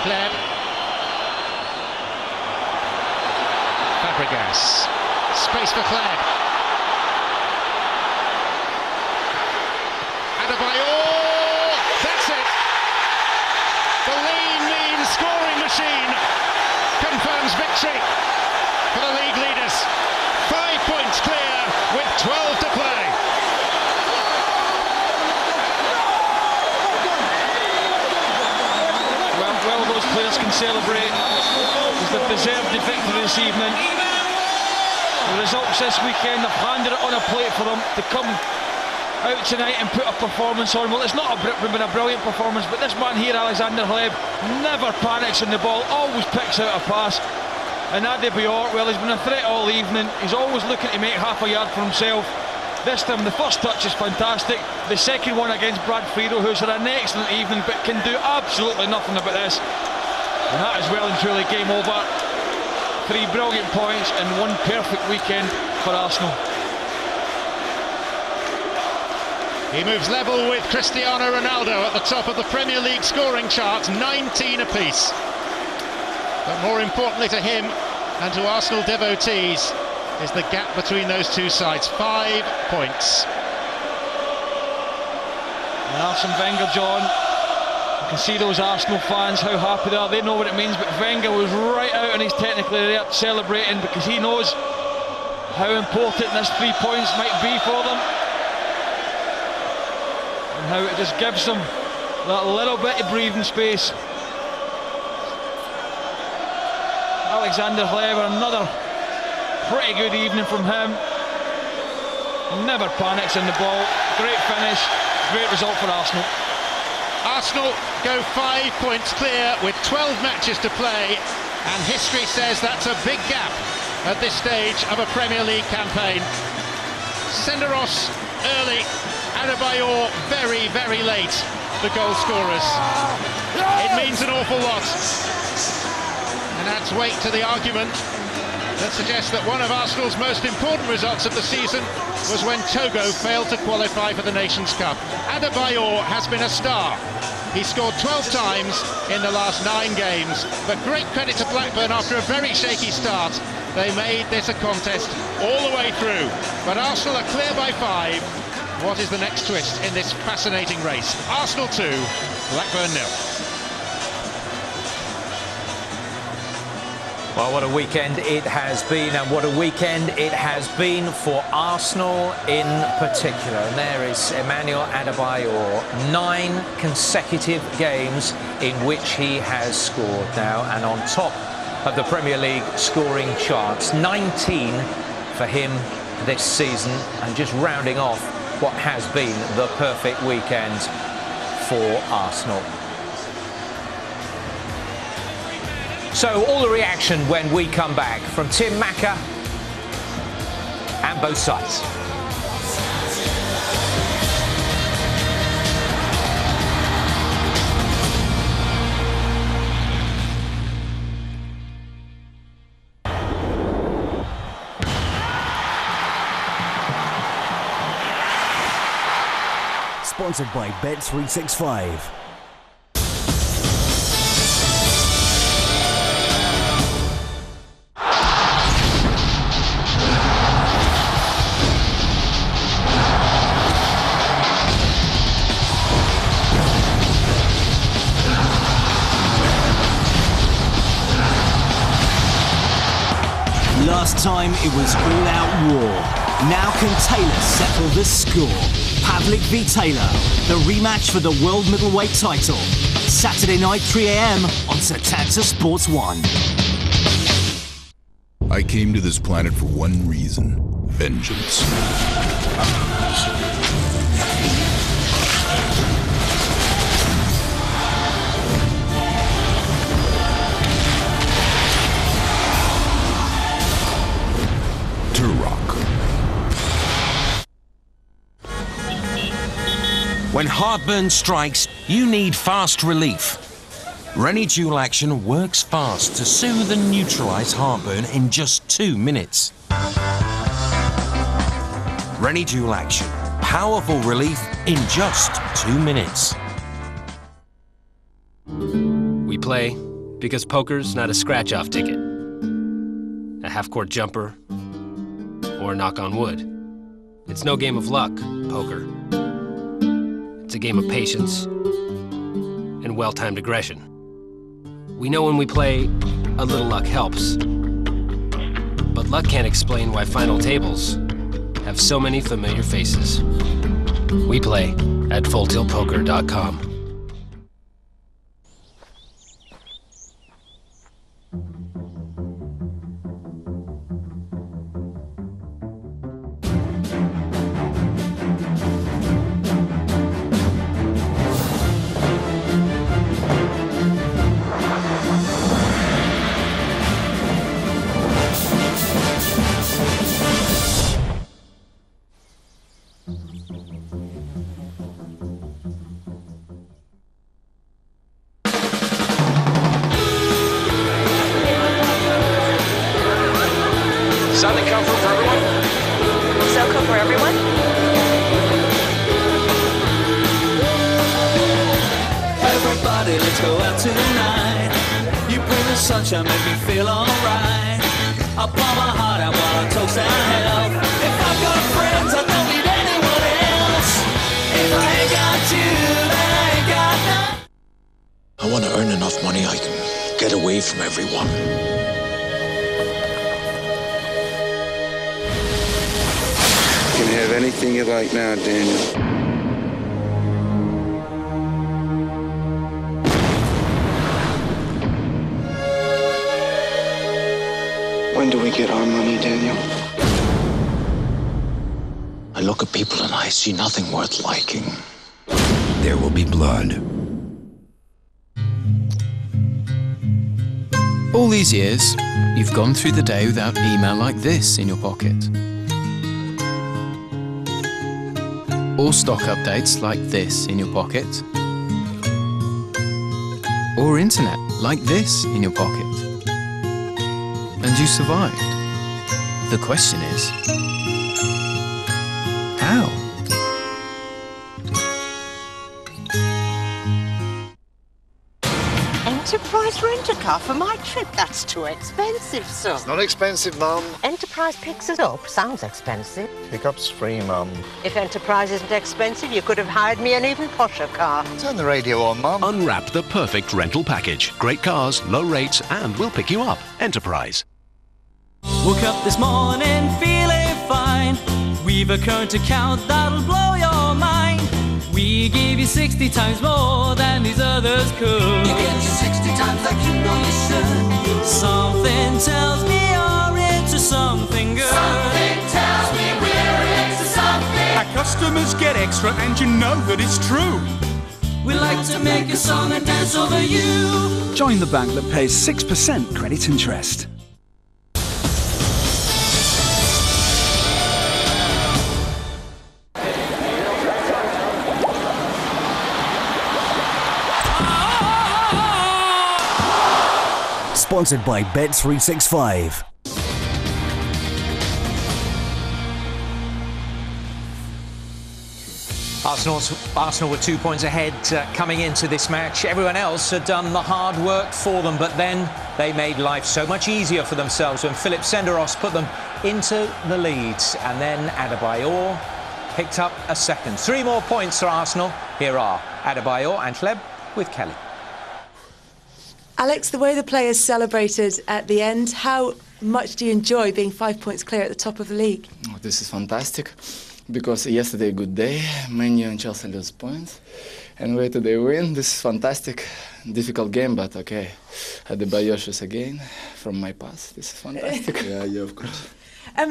Pleb. Fabregas. Space for Pleb. Adebayor! That's it! for the league leaders. 5 points clear with 12 to play. Well, those players can celebrate as they've deserved the victory this evening. The results this weekend have handed it on a plate for them to come out tonight and put a performance on. Well, it's not been a brilliant performance, but this man here, Alexander Hleb, never panics in the ball, always picks out a pass. And Adebayor, well, he's been a threat all evening. He's always looking to make half a yard for himself. This time, the first touch is fantastic. The second one against Brad Friedel, who's had an excellent evening, but can do absolutely nothing about this. And that is well and truly game over. 3 brilliant points and 1 perfect weekend for Arsenal. He moves level with Cristiano Ronaldo at the top of the Premier League scoring charts, 19 apiece. But more importantly to him and to Arsenal devotees is the gap between those two sides, 5 points. And Arsene Wenger, John, you can see those Arsenal fans, how happy they are. They know what it means, but Wenger was right out on his technical area celebrating because he knows how important this 3 points might be for them. And how it just gives them that little bit of breathing space. Alexander Hleb, another pretty good evening from him. Never panics in the ball. Great finish, great result for Arsenal. Arsenal go 5 points clear with 12 matches to play, and history says that's a big gap at this stage of a Premier League campaign. Senderos early, Adebayor very, very late, the goal scorers. It means an awful lot, and adds weight to the argument that suggests that one of Arsenal's most important results of the season was when Togo failed to qualify for the Nations Cup. Adebayor has been a star. He scored 12 times in the last 9 games, but great credit to Blackburn after a very shaky start. They made this a contest all the way through, but Arsenal are clear by 5. What is the next twist in this fascinating race? Arsenal 2, Blackburn 0. Well, what a weekend it has been, and what a weekend it has been for Arsenal in particular. And there is Emmanuel Adebayor, 9 consecutive games in which he has scored now, and on top of the Premier League scoring charts, 19 for him this season, and just rounding off what has been the perfect weekend for Arsenal. So, all the reaction when we come back from Tim Macker and both sides. Sponsored by Bet365. Last time it was all-out war. Now can Taylor settle the score? Pavlik v Taylor, the rematch for the World Middleweight title. Saturday night 3 AM on Setanta Sports 1. I came to this planet for one reason: vengeance. To rock. When heartburn strikes, you need fast relief. Reni-Dual Action works fast to soothe and neutralize heartburn in just 2 minutes. Reni-Dual Action, powerful relief in just 2 minutes. We play because poker's not a scratch-off ticket, a half-court jumper, or a knock on wood. It's no game of luck, poker. It's a game of patience and well-timed aggression. We know when we play, a little luck helps. But luck can't explain why final tables have so many familiar faces. We play at FullTiltPoker.com. Something comfort for everyone? SoCo for everyone? Everybody, let's go out tonight. You bring the sunshine, make me feel alright. I'll pour my heart out while I toast our health. If I've got friends, I don't need anyone else. If I ain't got you, then I ain't got none. I want to earn enough money I can get away from everyone. You can have anything you like now, Daniel. When do we get our money, Daniel? I look at people and I see nothing worth liking. There will be blood. All these years, you've gone through the day without email like this in your pocket. Or stock updates like this in your pocket. Or internet like this in your pocket. And you survived. The question is, how? Enterprise rent-a-car for my trip? That's too expensive, son. It's not expensive, Mum. Enterprise picks us up. Sounds expensive. Pickup's free, Mum. If Enterprise isn't expensive, you could have hired me an even posher car. Turn the radio on, Mum. Unwrap the perfect rental package. Great cars, low rates, and we'll pick you up. Enterprise. Woke up this morning feeling fine. We've a current account that'll blow your mind. We give you 60 times more than these others could. You get 60 times like you know you should. Something tells me you're into something good. Something tells me we're into something. Our customers get extra and you know that it's true. We like to make a song and dance over you. Join the bank that pays 6% credit interest. Sponsored by Bet365. Arsenal were 2 points ahead coming into this match. Everyone else had done the hard work for them, but then they made life so much easier for themselves when Philip Senderos put them into the leads. And then Adebayor picked up a second. 3 more points for Arsenal. Here are Adebayor and Hleb with Kelly. Alex, the way the players celebrated at the end, how much do you enjoy being 5 points clear at the top of the league? Oh, this is fantastic, because yesterday a good day, Man U and Chelsea lose points, and wait till they win. This is fantastic. Difficult game, but okay. Adebayor shows again from my past. This is fantastic. yeah, of course.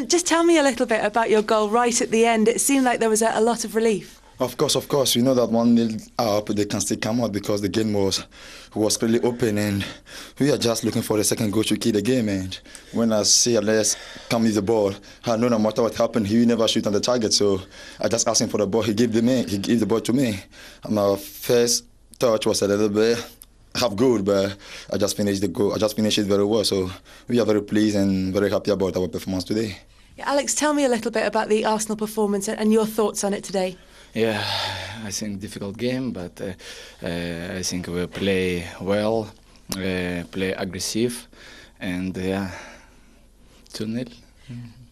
Just tell me a little bit about your goal right at the end. It seemed like there was a lot of relief. Of course. You know that 1-0 up, they can still come out because the game was really open and we are just looking for the second goal to kill the game. And when I see Alex come with the ball, I know no matter what happened, he will never shoot on the target. So I just asked him for the ball. He gave the ball to me. And my first touch was a little bit half good, but I just finished the goal. I just finished it very well. So we are very pleased and very happy about our performance today. Yeah, Alex, tell me a little bit about the Arsenal performance and your thoughts on it today. Yeah, I think difficult game, but I think we play well, play aggressive, and 2-0.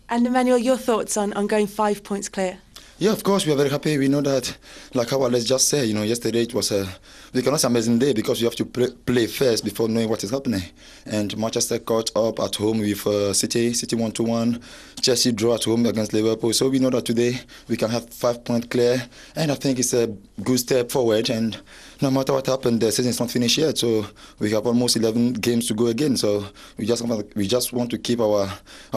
And Emmanuel, your thoughts on going 5 points clear? Yeah, of course, we are very happy. We know that, like how Alex just said, yesterday it was we cannot say amazing day because you have to play first before knowing what is happening. And Manchester caught up at home with City 1-1, Chelsea draw at home against Liverpool. So we know that today we can have 5 points clear, and I think it's a good step forward. And no matter what happened, the season is not finished yet. So we have almost 11 games to go again. So we just want to keep our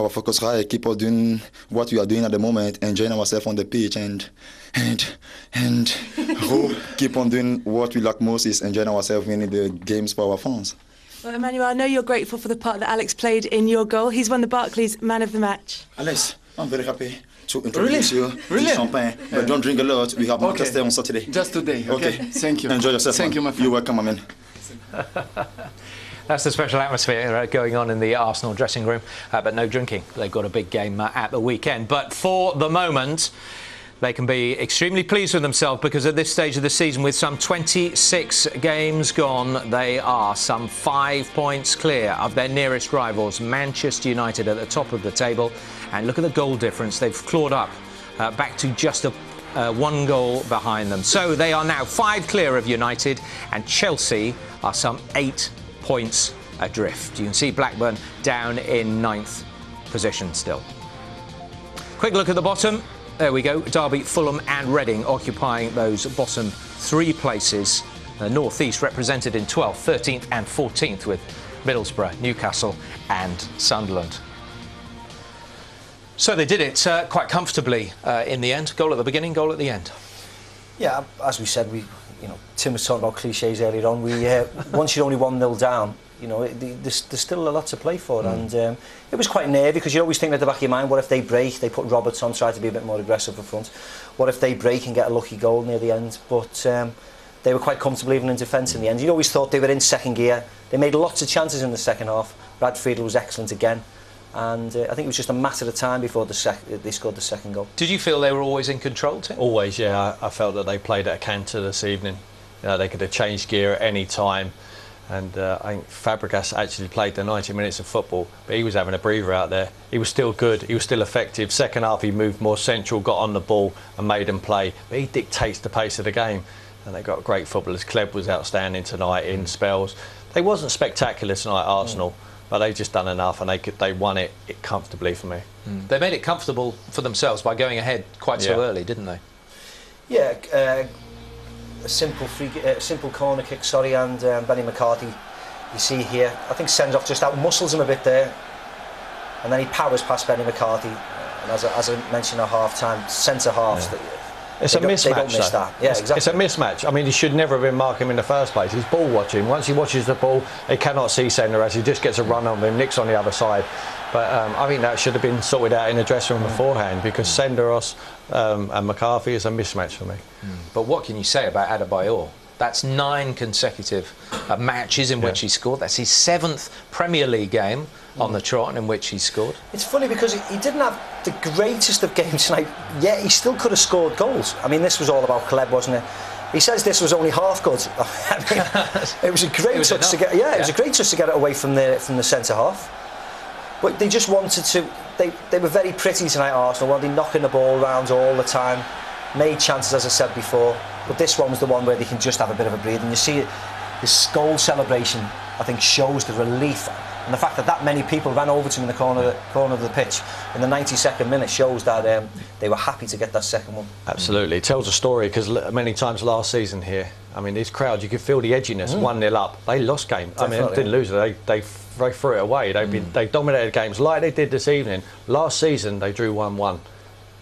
focus high, keep on doing what we are doing at the moment, enjoying ourselves on the pitch, and hope keep on doing what we like most is enjoying ourselves, winning the games for our fans. Well, Emmanuel, I know you're grateful for the part that Alex played in your goal. He's won the Barclays Man of the Match. Alex, I'm very happy to introduce you to champagne, but don't drink a lot. We have Manchester on Saturday. Just today. Okay. Thank you. Enjoy yourself. Thank you, my friend. You're welcome, my man. That's the special atmosphere going on in the Arsenal dressing room, but no drinking. They've got a big game at the weekend. But for the moment, they can be extremely pleased with themselves because at this stage of the season, with some 26 games gone, they are some 5 points clear of their nearest rivals, Manchester United, at the top of the table. And look at the goal difference. They've clawed up back to just one goal behind them. So they are now 5 clear of United, and Chelsea are some 8 points adrift. You can see Blackburn down in 9th position still. Quick look at the bottom. There we go. Derby, Fulham and Reading occupying those bottom 3 places. The North East represented in 12th, 13th and 14th with Middlesbrough, Newcastle and Sunderland. So they did it quite comfortably in the end. Goal at the beginning, goal at the end. Yeah, as we said, Tim was talking about cliches earlier on. Once you're only 1-0 down, there's still a lot to play for, and it was quite nervy because you always think at the back of your mind, what if they break? They put Roberts on, try to be a bit more aggressive up front. What if they break and get a lucky goal near the end? But they were quite comfortable even in defence in the end. You always thought they were in second gear. They made lots of chances in the second half. Brad Friedel was excellent again. And I think it was just a matter of time before they scored the second goal. Did you feel they were always in control, Tim? Always, yeah. I felt that they played at a canter this evening. They could have changed gear at any time. And I think Fabregas actually played the 90 minutes of football, but he was having a breather out there. He was still good, he was still effective. Second half he moved more central, got on the ball and made them play. But he dictates the pace of the game. And they've got great footballers. Kleb was outstanding tonight in spells. They wasn't spectacular tonight, Arsenal. But they've just done enough, and they won it comfortably for me. They made it comfortable for themselves by going ahead quite so early, didn't they? Yeah, a simple corner kick, and Benny McCarthy, you see here, I think sends off just out, muscles him a bit there, and then he powers past Benny McCarthy, and as I mentioned at half-time, centre-halves. It's a mismatch. They don't miss that. Yeah, exactly. It's a mismatch. I mean, he should never have been marking him in the first place. He's ball watching. Once he watches the ball, he cannot see Sender as he just gets a run on him, nicks on the other side. But I think that should have been sorted out in the dressing room beforehand, because Senderos and McCarthy is a mismatch for me. But what can you say about Adebayor? That's 9 consecutive matches in which he scored. That's his 7th Premier League game on the trot in which he scored. It's funny because he didn't have the greatest of games tonight, yet he still could have scored goals. I mean, this was all about Kleb, wasn't it? He says this was only half good. I mean, it was a great touch to get. Yeah, it was a great touch to get it away from the centre half. But they just wanted to. They were very pretty tonight, Arsenal. They knocking the ball around all the time, made chances, as I said before. But this one was the one where they can just have a bit of a breathe. And you see this goal celebration, I think, shows the relief. And the fact that many people ran over to him in the corner of the pitch in the 92nd minute shows that they were happy to get that second one. Absolutely. It tells a story, because many times last season here, I mean, these crowds, you could feel the edginess. 1-0 up. They lost game. Definitely. I mean, they didn't lose it. They threw it away. They dominated games like they did this evening. Last season, they drew 1-1.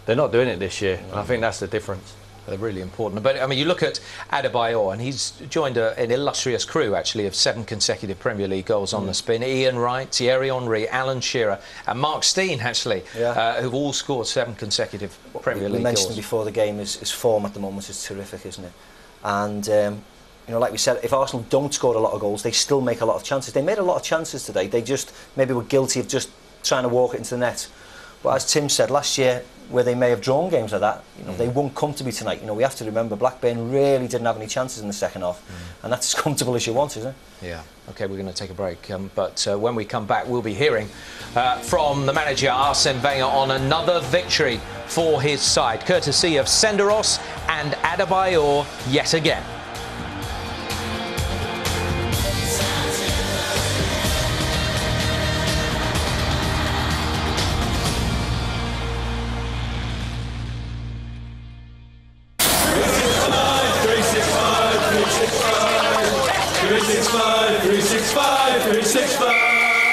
They're not doing it this year. And I think that's the difference. They're really important. But I mean, you look at Adebayor, and he's joined an illustrious crew, actually, of 7 consecutive Premier League goals on the spin. Ian Wright, Thierry Henry, Alan Shearer and Mark Stein, actually, who've all scored 7 consecutive Premier League goals. We mentioned before the game, his form at the moment is terrific, isn't it? And like we said, if Arsenal don't score a lot of goals, they still make a lot of chances. They made a lot of chances today. They just maybe were guilty of just trying to walk it into the net. But as Tim said, last year where they may have drawn games like that, you know, they won't come to me tonight. You know, we have to remember Blackburn really didn't have any chances in the second half, and that's as comfortable as you want, isn't it? Yeah. OK, we're going to take a break, but when we come back, we'll be hearing from the manager, Arsene Wenger, on another victory for his side, courtesy of Senderos and Adebayor yet again.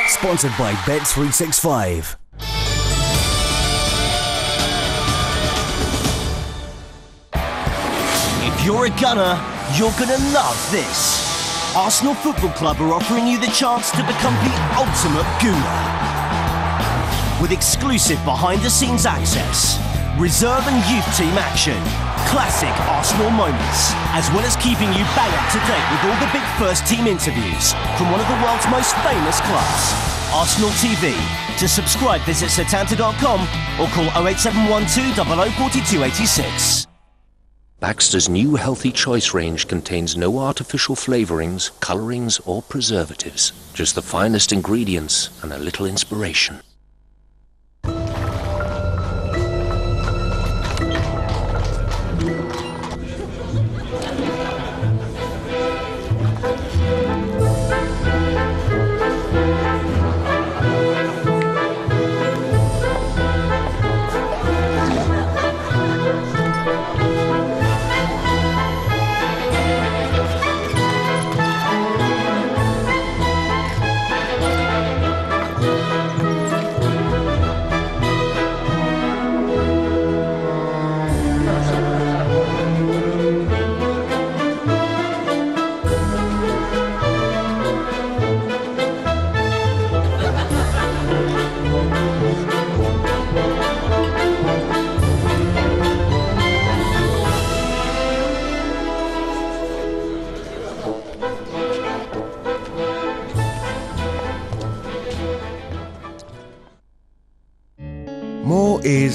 Sponsored by Bet365. If you're a gunner, you're gonna love this. Arsenal Football Club are offering you the chance to become the ultimate gooner. With exclusive behind-the-scenes access, reserve and youth team action, classic Arsenal moments, as well as keeping you bang up to date with all the big first-team interviews from one of the world's most famous clubs. Arsenal TV. To subscribe, visit setanta.com or call 08712 004286. Baxter's new Healthy Choice range contains no artificial flavourings, colourings or preservatives. Just the finest ingredients and a little inspiration. More is